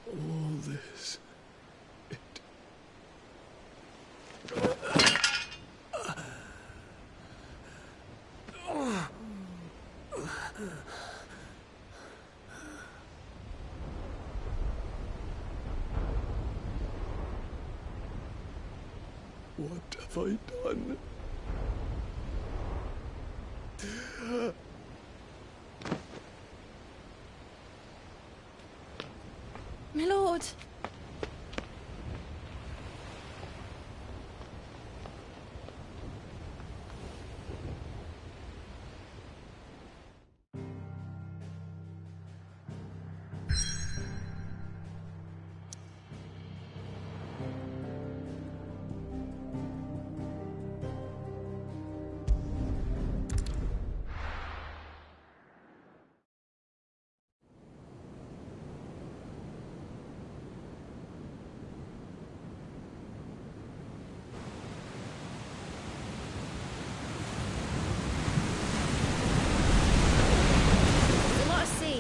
All this. What have I done? My lord.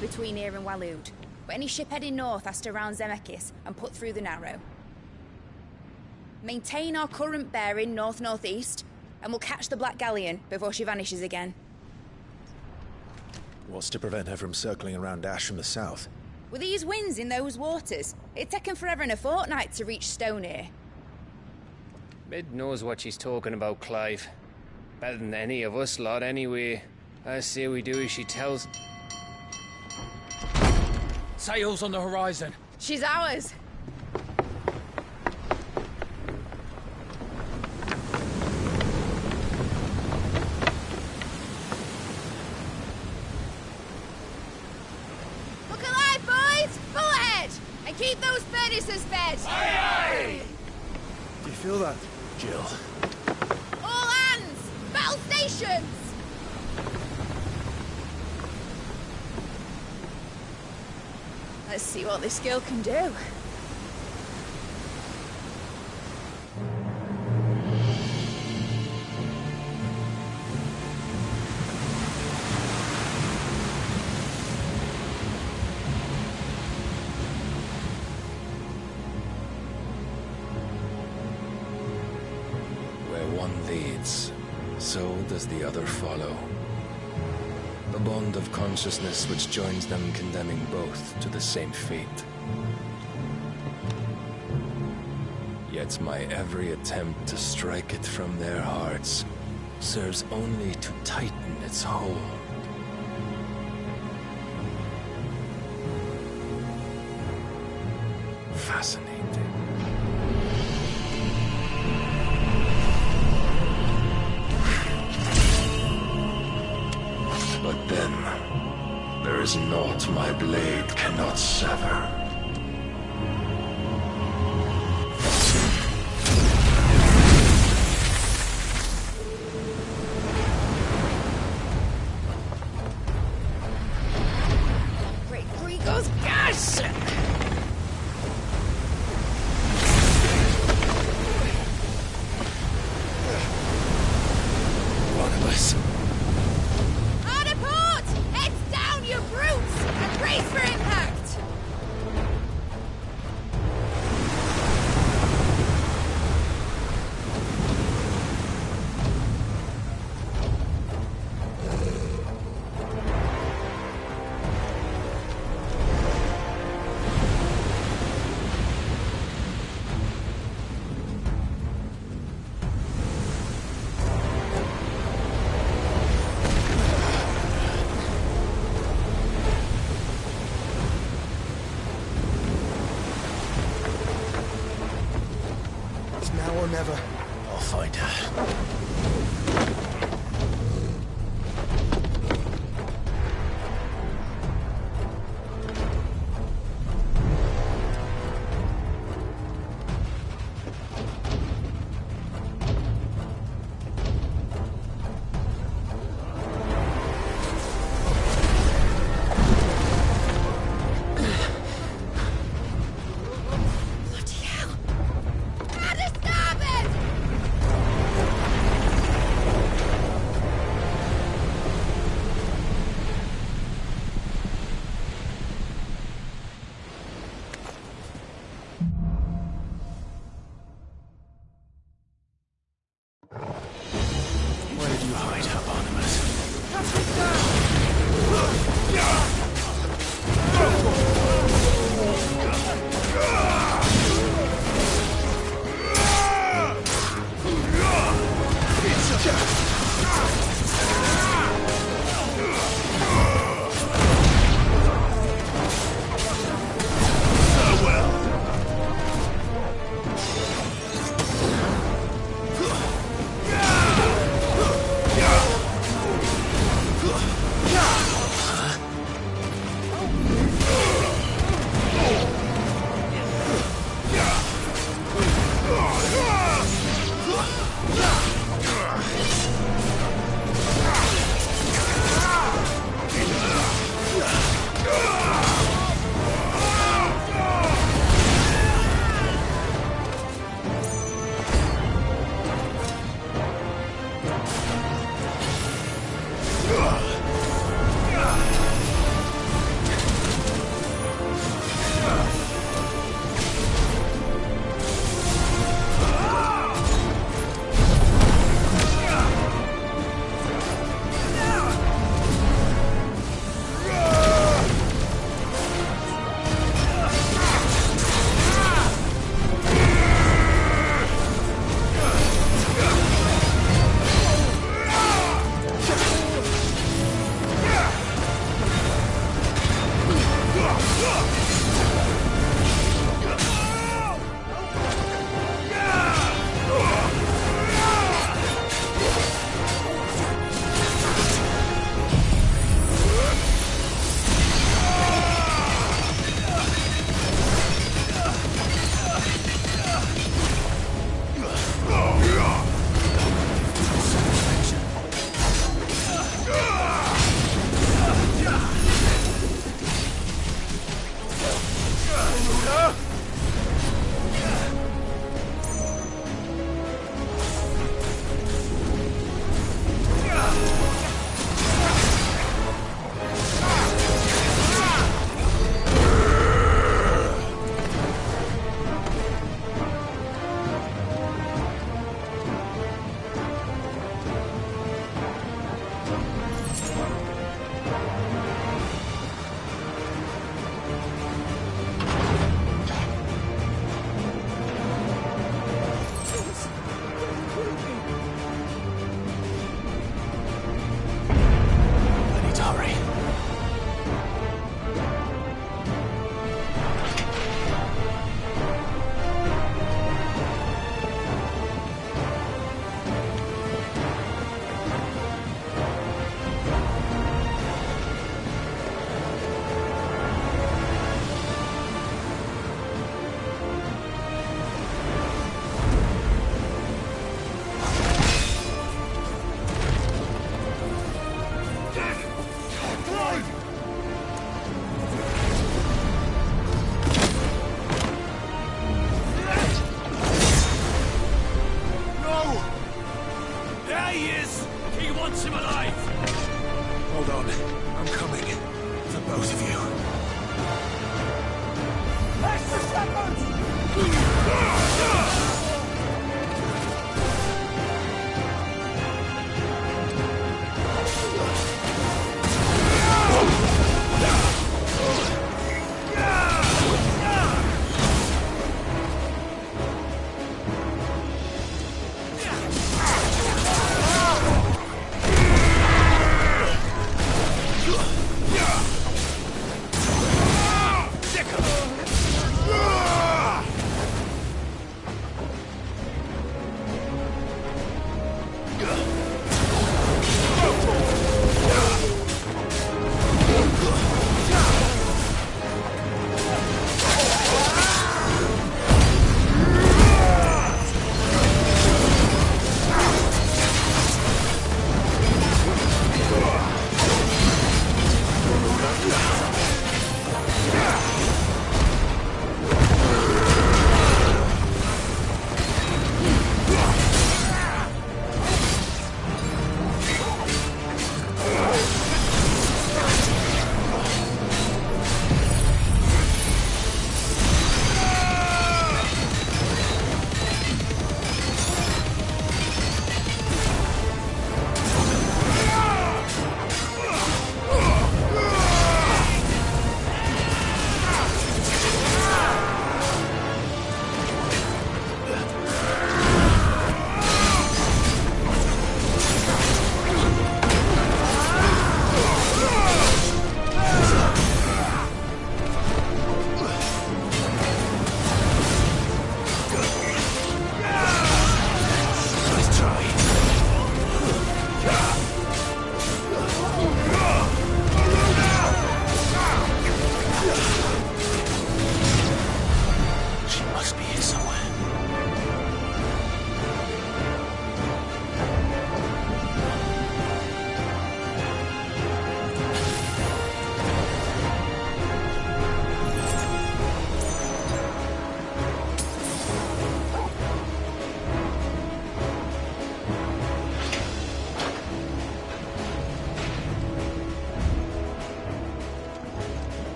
Between here and Waloed, but any ship heading north has to round Zemeckis and put through the Narrow. Maintain our current bearing north-northeast, and we'll catch the Black Galleon before she vanishes again. What's to prevent her from circling around Ash from the south? With these winds in those waters, it'd take 'em forever and a fortnight to reach Stonehere. Mid knows what she's talking about, Clive. Better than any of us lot, anyway. I say we do as she tells. Sails on the horizon. She's ours. Look alive, boys! Full ahead! And keep those furnaces fed! Aye, aye! Do you feel that, Jill? All hands! Battle stations! Let's see what this girl can do. Where one leads, so does the other follow. The bond of consciousness which joins them, condemning both to the same fate. Yet my every attempt to strike it from their hearts serves only to tighten its hold. Fascinating. But then, there is naught my blade cannot sever. Great Grigo's gas! One of us. Hard apart! Heads down, you brutes! And brace for impact! It's now or never. I'll find her. Right, Hieronymus.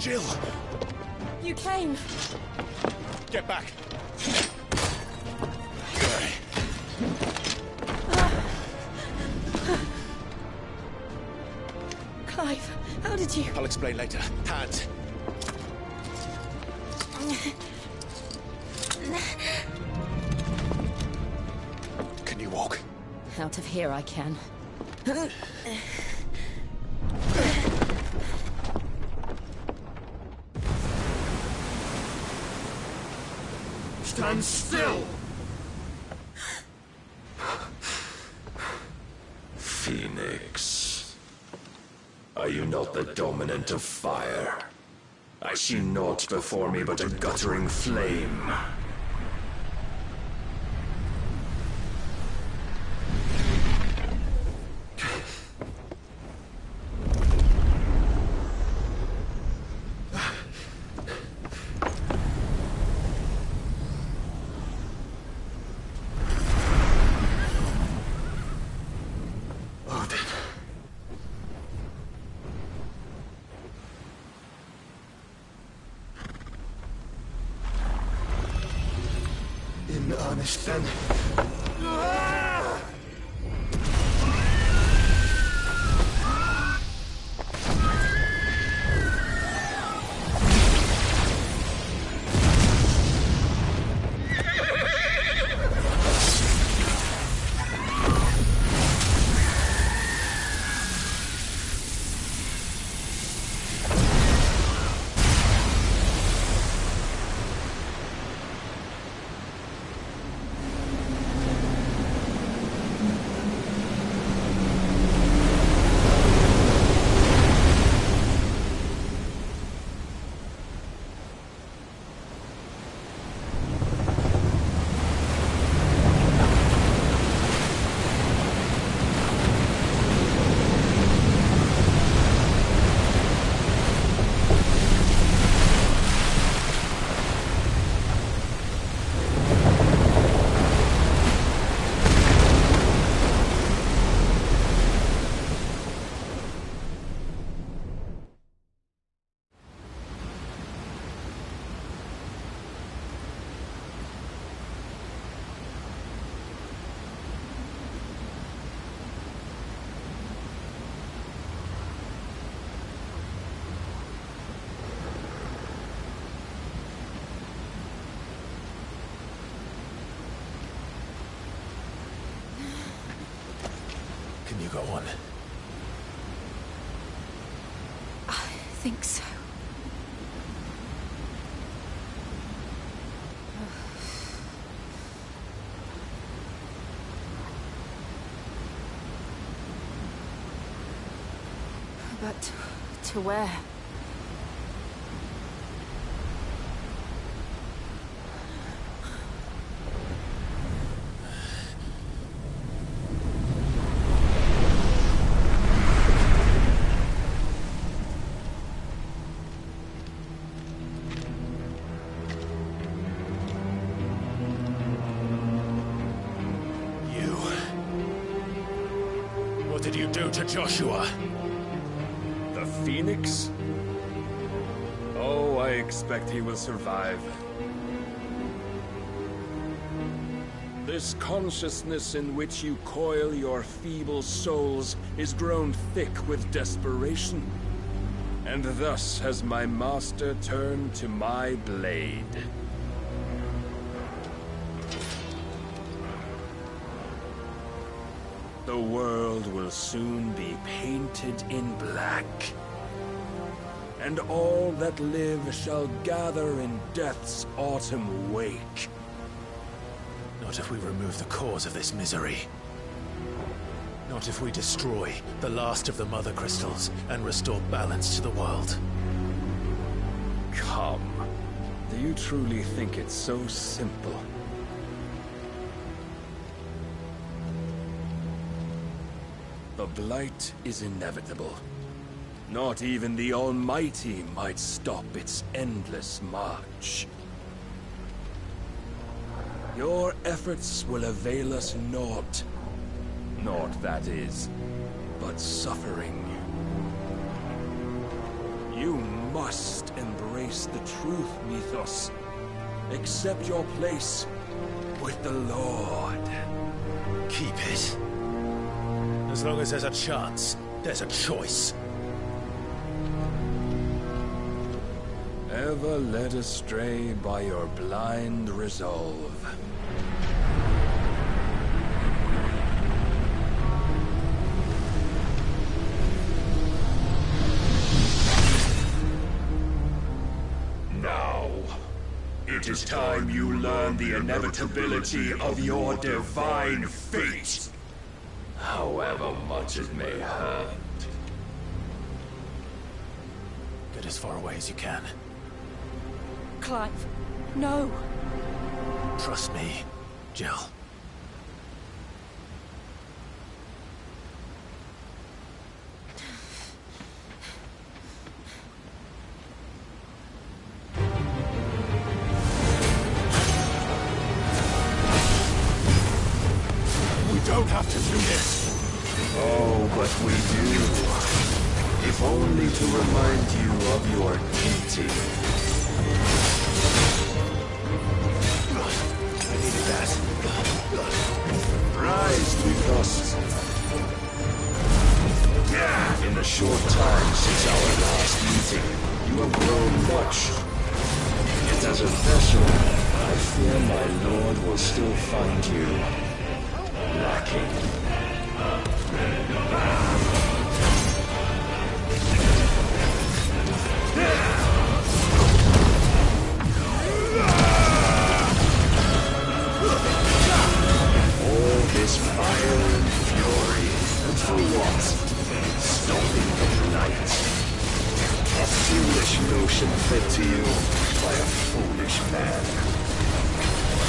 Jill! You came. Get back! Clive, how did you... I'll explain later. Hands. Can you walk? Out of here I can. Stand still! Phoenix. Are you not the dominant of fire? I see naught before me but a guttering flame. In earnest, then. Can you go on? I think so. But to where? What did you do to Joshua? The Phoenix? Oh, I expect he will survive. This consciousness in which you coil your feeble souls is grown thick with desperation. And thus has my master turned to my blade. The world will soon be painted in black. And all that live shall gather in death's autumn wake. Not if we remove the cause of this misery. Not if we destroy the last of the Mother Crystals and restore balance to the world. Come. Do you truly think it's so simple? The Blight is inevitable. Not even the Almighty might stop its endless march. Your efforts will avail us naught. Naught, that is, but suffering. You must embrace the truth, Mythos. Accept your place with the Lord. Keep it. As long as there's a chance, there's a choice. Ever led astray by your blind resolve. Now, it is time you learn the inevitability of your divine fate. However much it may hurt. Get as far away as you can. Clive, no. Trust me, Jill. We don't have to do this. Oh, but we do. If only to remind you of your duty. I needed that. Rise, Mythos. In the short time since our last meeting, you have grown much. Yet as a vessel, I fear my lord will still find you lacking. All this fire and fury, and for what? Stopping the light. A foolish notion fed to you by a foolish man.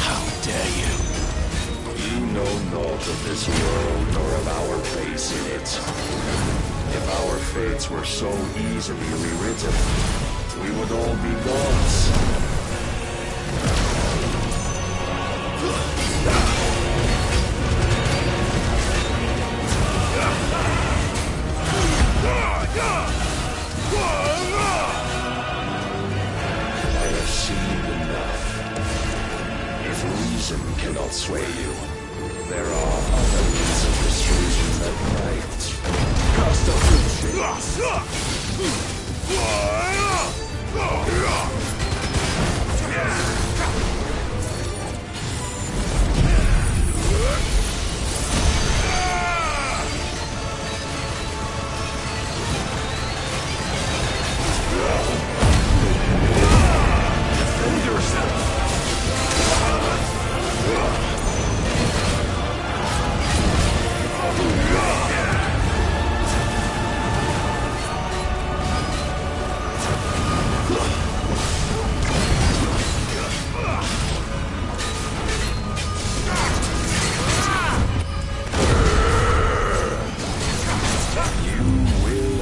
How dare you? You know naught of this world nor of our place in it. If our fates were so easily rewritten, we would all be gods. I have seen enough. If reason cannot sway you, there are other means of persuasion that might. Cast a Defend yourself.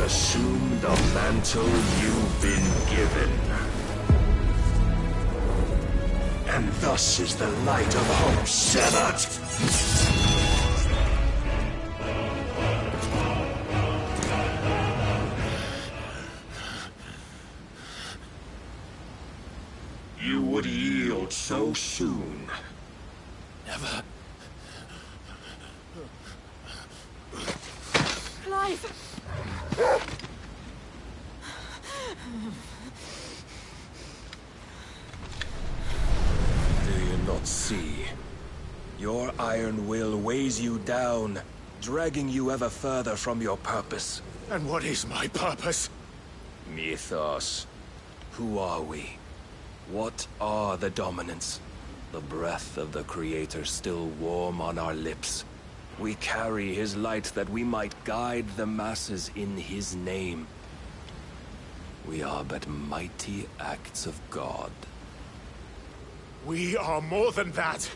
Assume the mantle you've been given. And thus is the light of hope severed. You would yield so soon. Never. Clive! Do you not see? Your iron will weighs you down, dragging you ever further from your purpose. And what is my purpose? Mythos. Who are we? What are the dominants? The breath of the Creator still warm on our lips. We carry his light that we might guide the masses in his name. We are but mighty acts of God. We are more than that.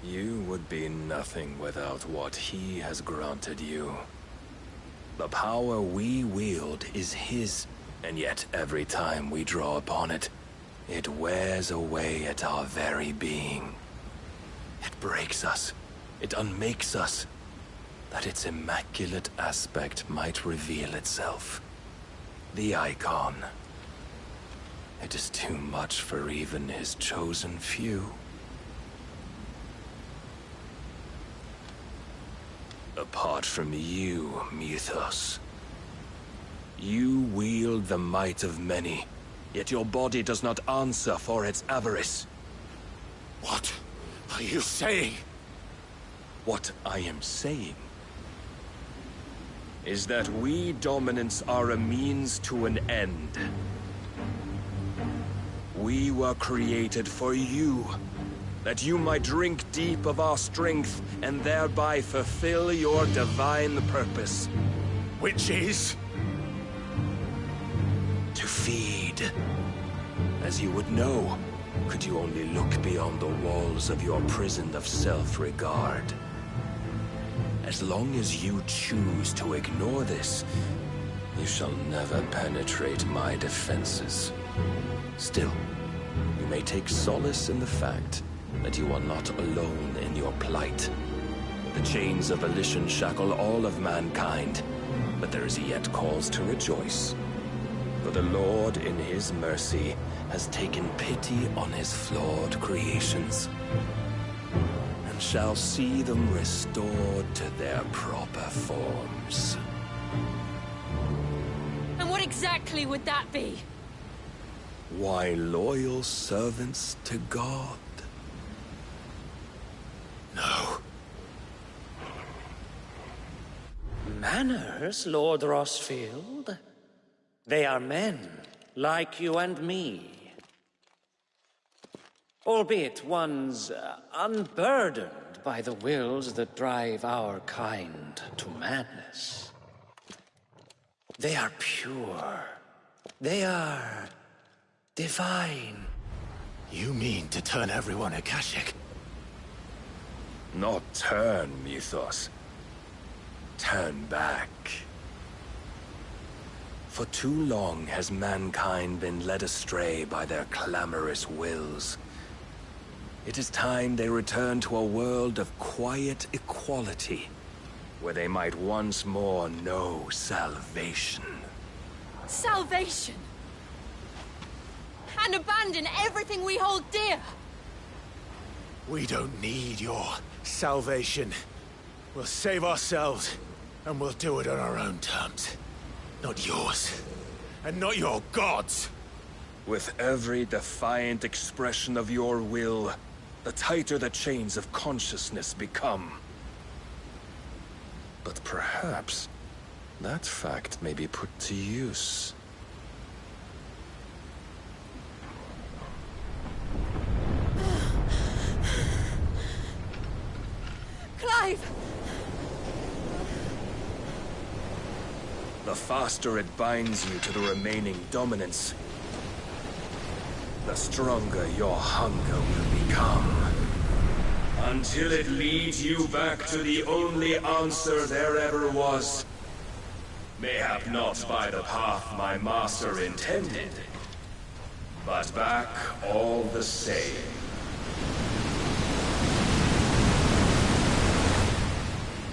You would be nothing without what he has granted you. The power we wield is his, and yet every time we draw upon it, it wears away at our very being. It breaks us. It unmakes us, that its immaculate aspect might reveal itself. The icon. It is too much for even his chosen few. Apart from you, Mythos. You wield the might of many, yet your body does not answer for its avarice. What are you saying? What I am saying is that we dominants are a means to an end. We were created for you, that you might drink deep of our strength and thereby fulfill your divine purpose. Which is? To feed. As you would know, could you only look beyond the walls of your prison of self-regard. As long as you choose to ignore this, you shall never penetrate my defenses. Still, you may take solace in the fact that you are not alone in your plight. The chains of volition shackle all of mankind, but there is yet cause to rejoice. For the Lord, in his mercy, has taken pity on his flawed creations, and shall see them restored to their proper forms. And what exactly would that be? Why, loyal servants to God. No. Manners, Lord Rossfield? They are men, like you and me. Albeit ones unburdened by the wills that drive our kind to madness. They are pure. They are divine. You mean to turn everyone Akashic? Not turn, Mythos. Turn back. For too long has mankind been led astray by their clamorous wills. It is time they return to a world of quiet equality, where they might once more know salvation. Salvation! And abandon everything we hold dear! We don't need your salvation. We'll save ourselves, and we'll do it on our own terms. Not yours, and not your gods! With every defiant expression of your will, the tighter the chains of consciousness become. But perhaps that fact may be put to use. Clive! The faster it binds you to the remaining dominance, the stronger your hunger will become. Until it leads you back to the only answer there ever was. Mayhap not by the path my master intended, but back all the same.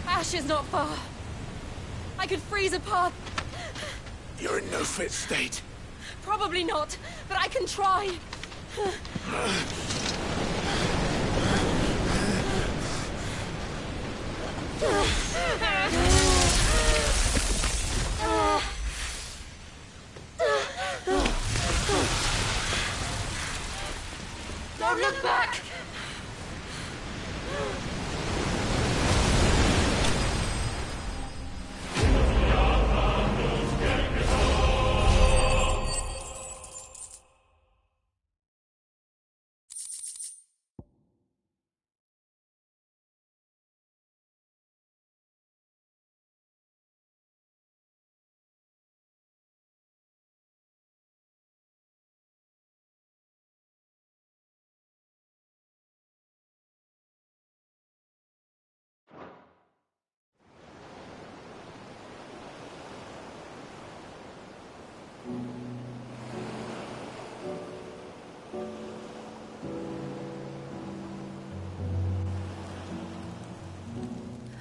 Ash is not far. I could freeze a path. You're in no fit state. Probably not, but I can try. Don't look back!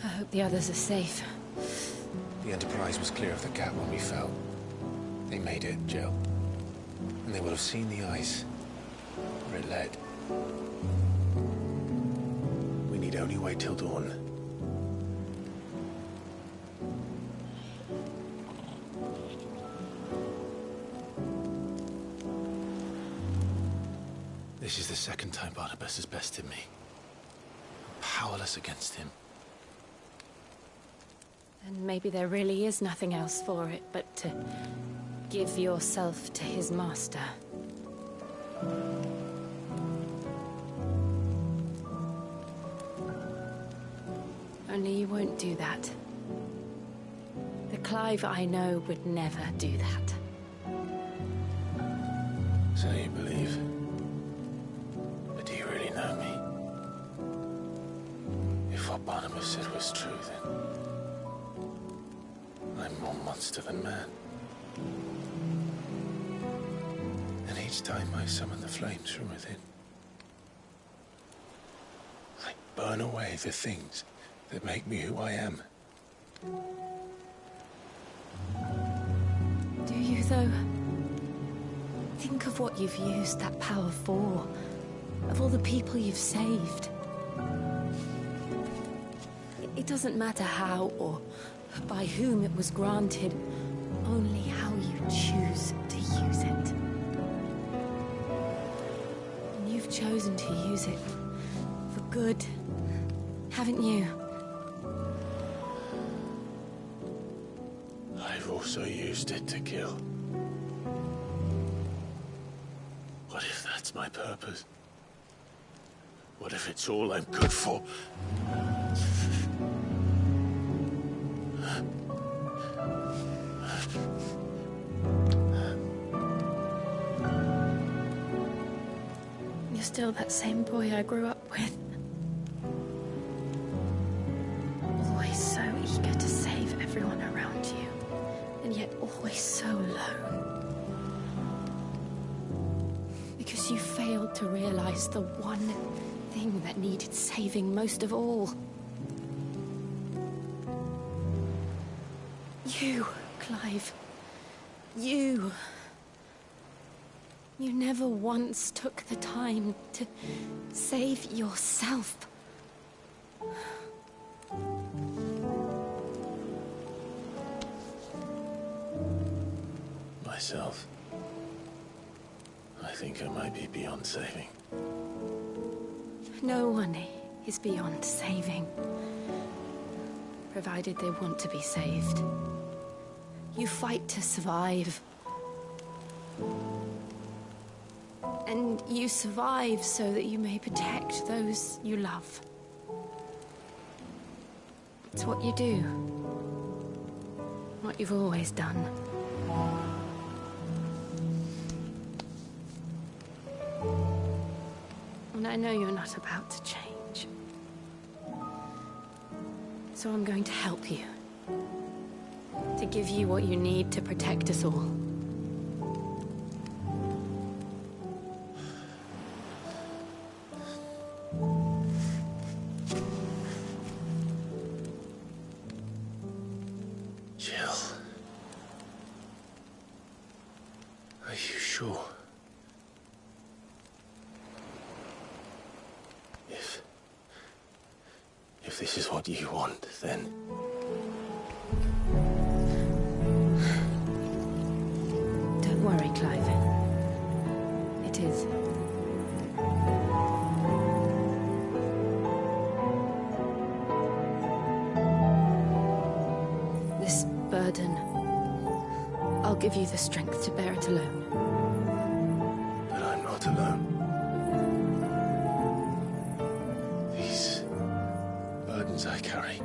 I hope the others are safe. The Enterprise was clear of the gap when we fell. They may made it, Jill. And they will have seen the ice where it led. We need only wait till dawn. This is the second time Barnabas has bested me. I'm powerless against him. And maybe there really is nothing else for it but to give yourself to his master. Only you won't do that. The Clive I know would never do that. So you believe? But do you really know me? If what Barnabas said was true, then I'm more monster than man. And each time I summon the flames from within, I burn away the things that make me who I am. Do you, though? Think of what you've used that power for. Of all the people you've saved. It doesn't matter how or by whom it was granted, only how you choose to use it. And you've chosen to use it for good, haven't you? I've also used it to kill. What if that's my purpose? What if it's all I'm good for? You're still that same boy I grew up with. Always so eager to save everyone around you, and yet always so alone. Because you failed to realize the one thing that needed saving most of all. You, Clive. You. You never once took the time to save yourself. Myself? I think I might be beyond saving. No one is beyond saving, provided they want to be saved. You fight to survive. And you survive so that you may protect those you love. It's what you do. What you've always done. And I know you're not about to change. So I'm going to help you. To give you what you need to protect us all. Jill. Are you sure? If this is what you want, then... Don't worry, Clive. It is. This burden, I'll give you the strength to bear it alone. But I'm not alone. These burdens I carry,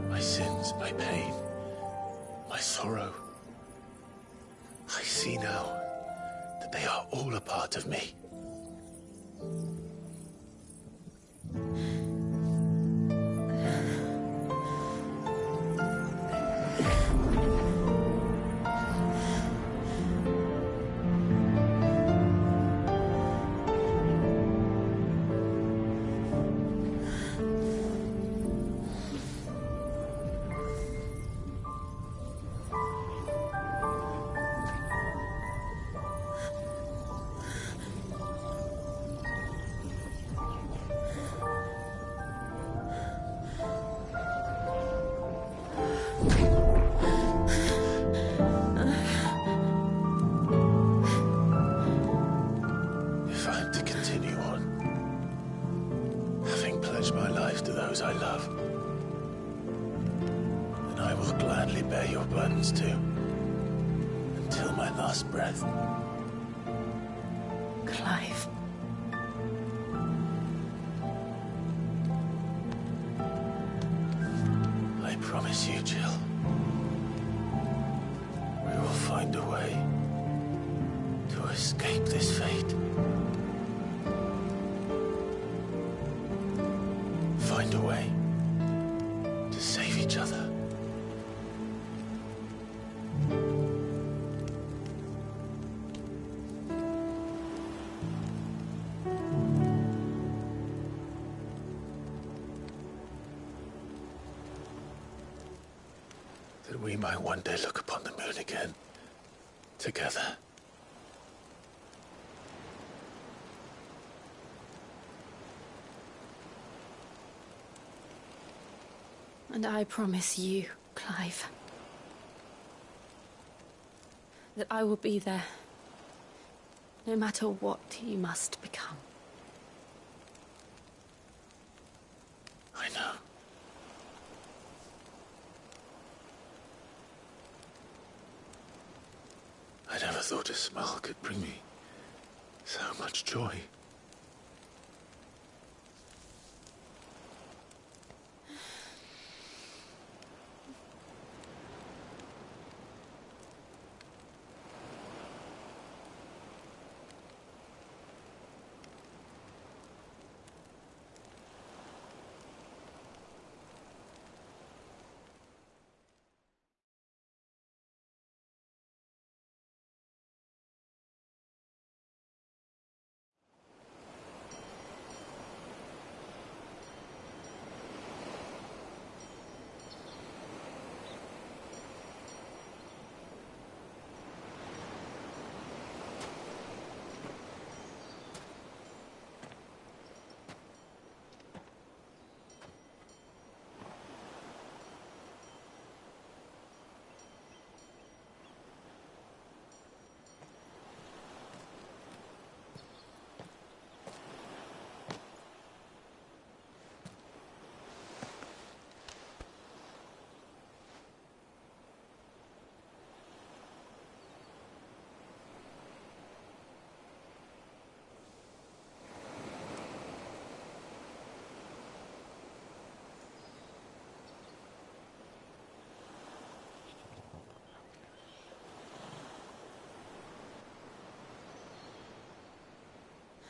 my sins, my pain, my sorrow, I see now that they are all a part of me. happens to. Until my last breath. Clive. I promise you, Jill. We will find a way to escape this fate. Find a way to save each other. That we might one day look upon the moon again, together. And I promise you, Clive, that I will be there, no matter what you must become. I know. I never thought a smile could bring me so much joy.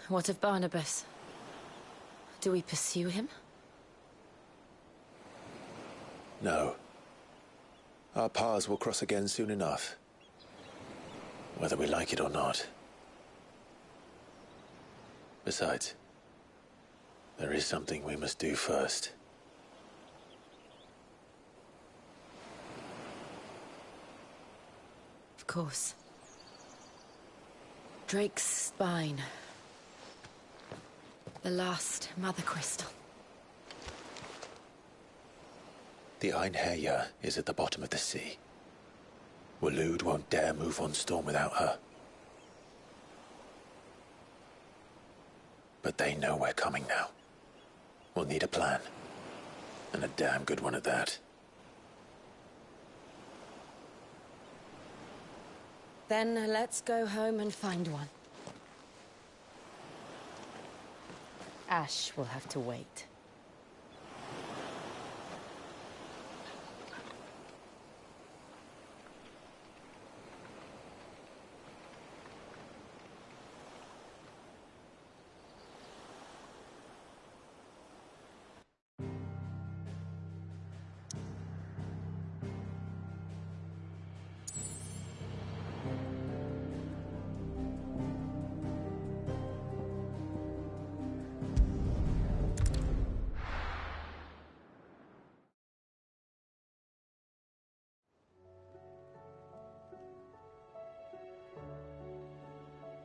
What of Barnabas? Do we pursue him? No. Our paths will cross again soon enough. Whether we like it or not. Besides, there is something we must do first. Of course. Drake's spine. The last Mother Crystal. The Einherjar is at the bottom of the sea. Waloed won't dare move on Storm without her. But they know we're coming now. We'll need a plan. And a damn good one at that. Then let's go home and find one. Ash will have to wait.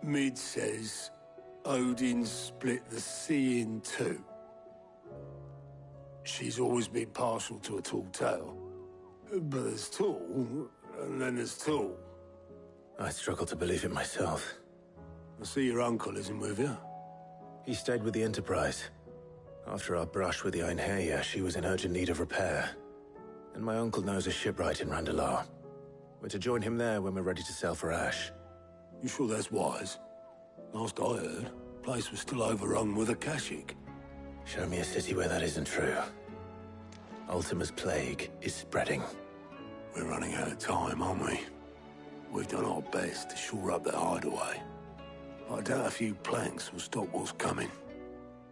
Mid says Odin split the sea in two. She's always been partial to a tall tale. But there's tall, and then there's tall. I struggle to believe it myself. I see your uncle isn't with you. He stayed with the Enterprise. After our brush with the Einherjar, she was in urgent need of repair. And my uncle knows a shipwright in Randalar. We're to join him there when we're ready to sail for Ash. You sure that's wise? Last I heard, the place was still overrun with Akashic. Show me a city where that isn't true. Ultima's plague is spreading. We're running out of time, aren't we? We've done our best to shore up their hideaway. I doubt a few planks will stop what's coming.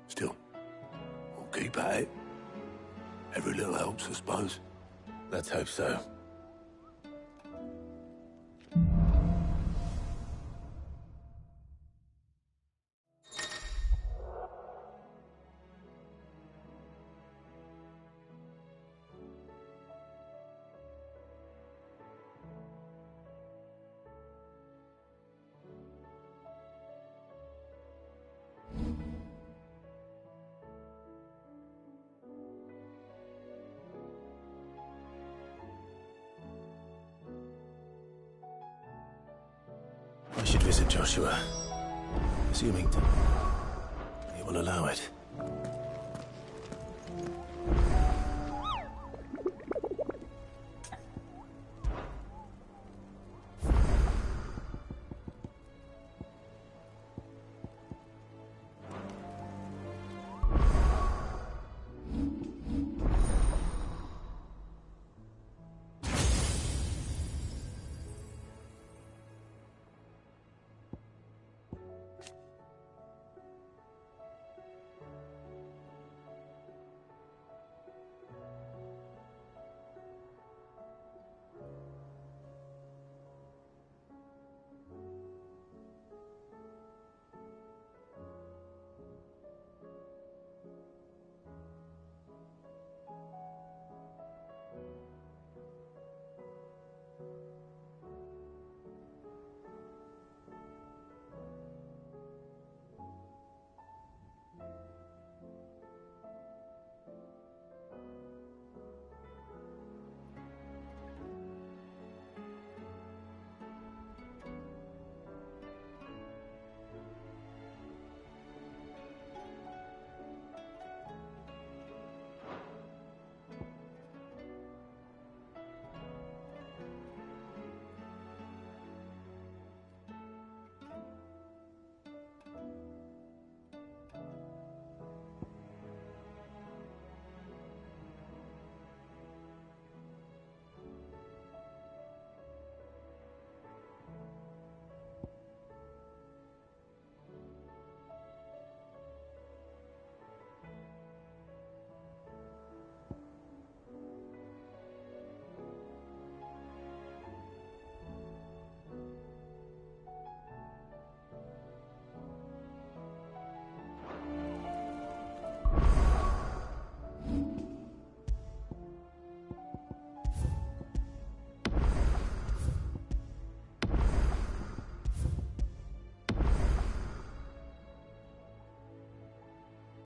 Still, we'll keep at it. Every little helps, I suppose. Let's hope so. I should visit Joshua. Assuming he will allow it.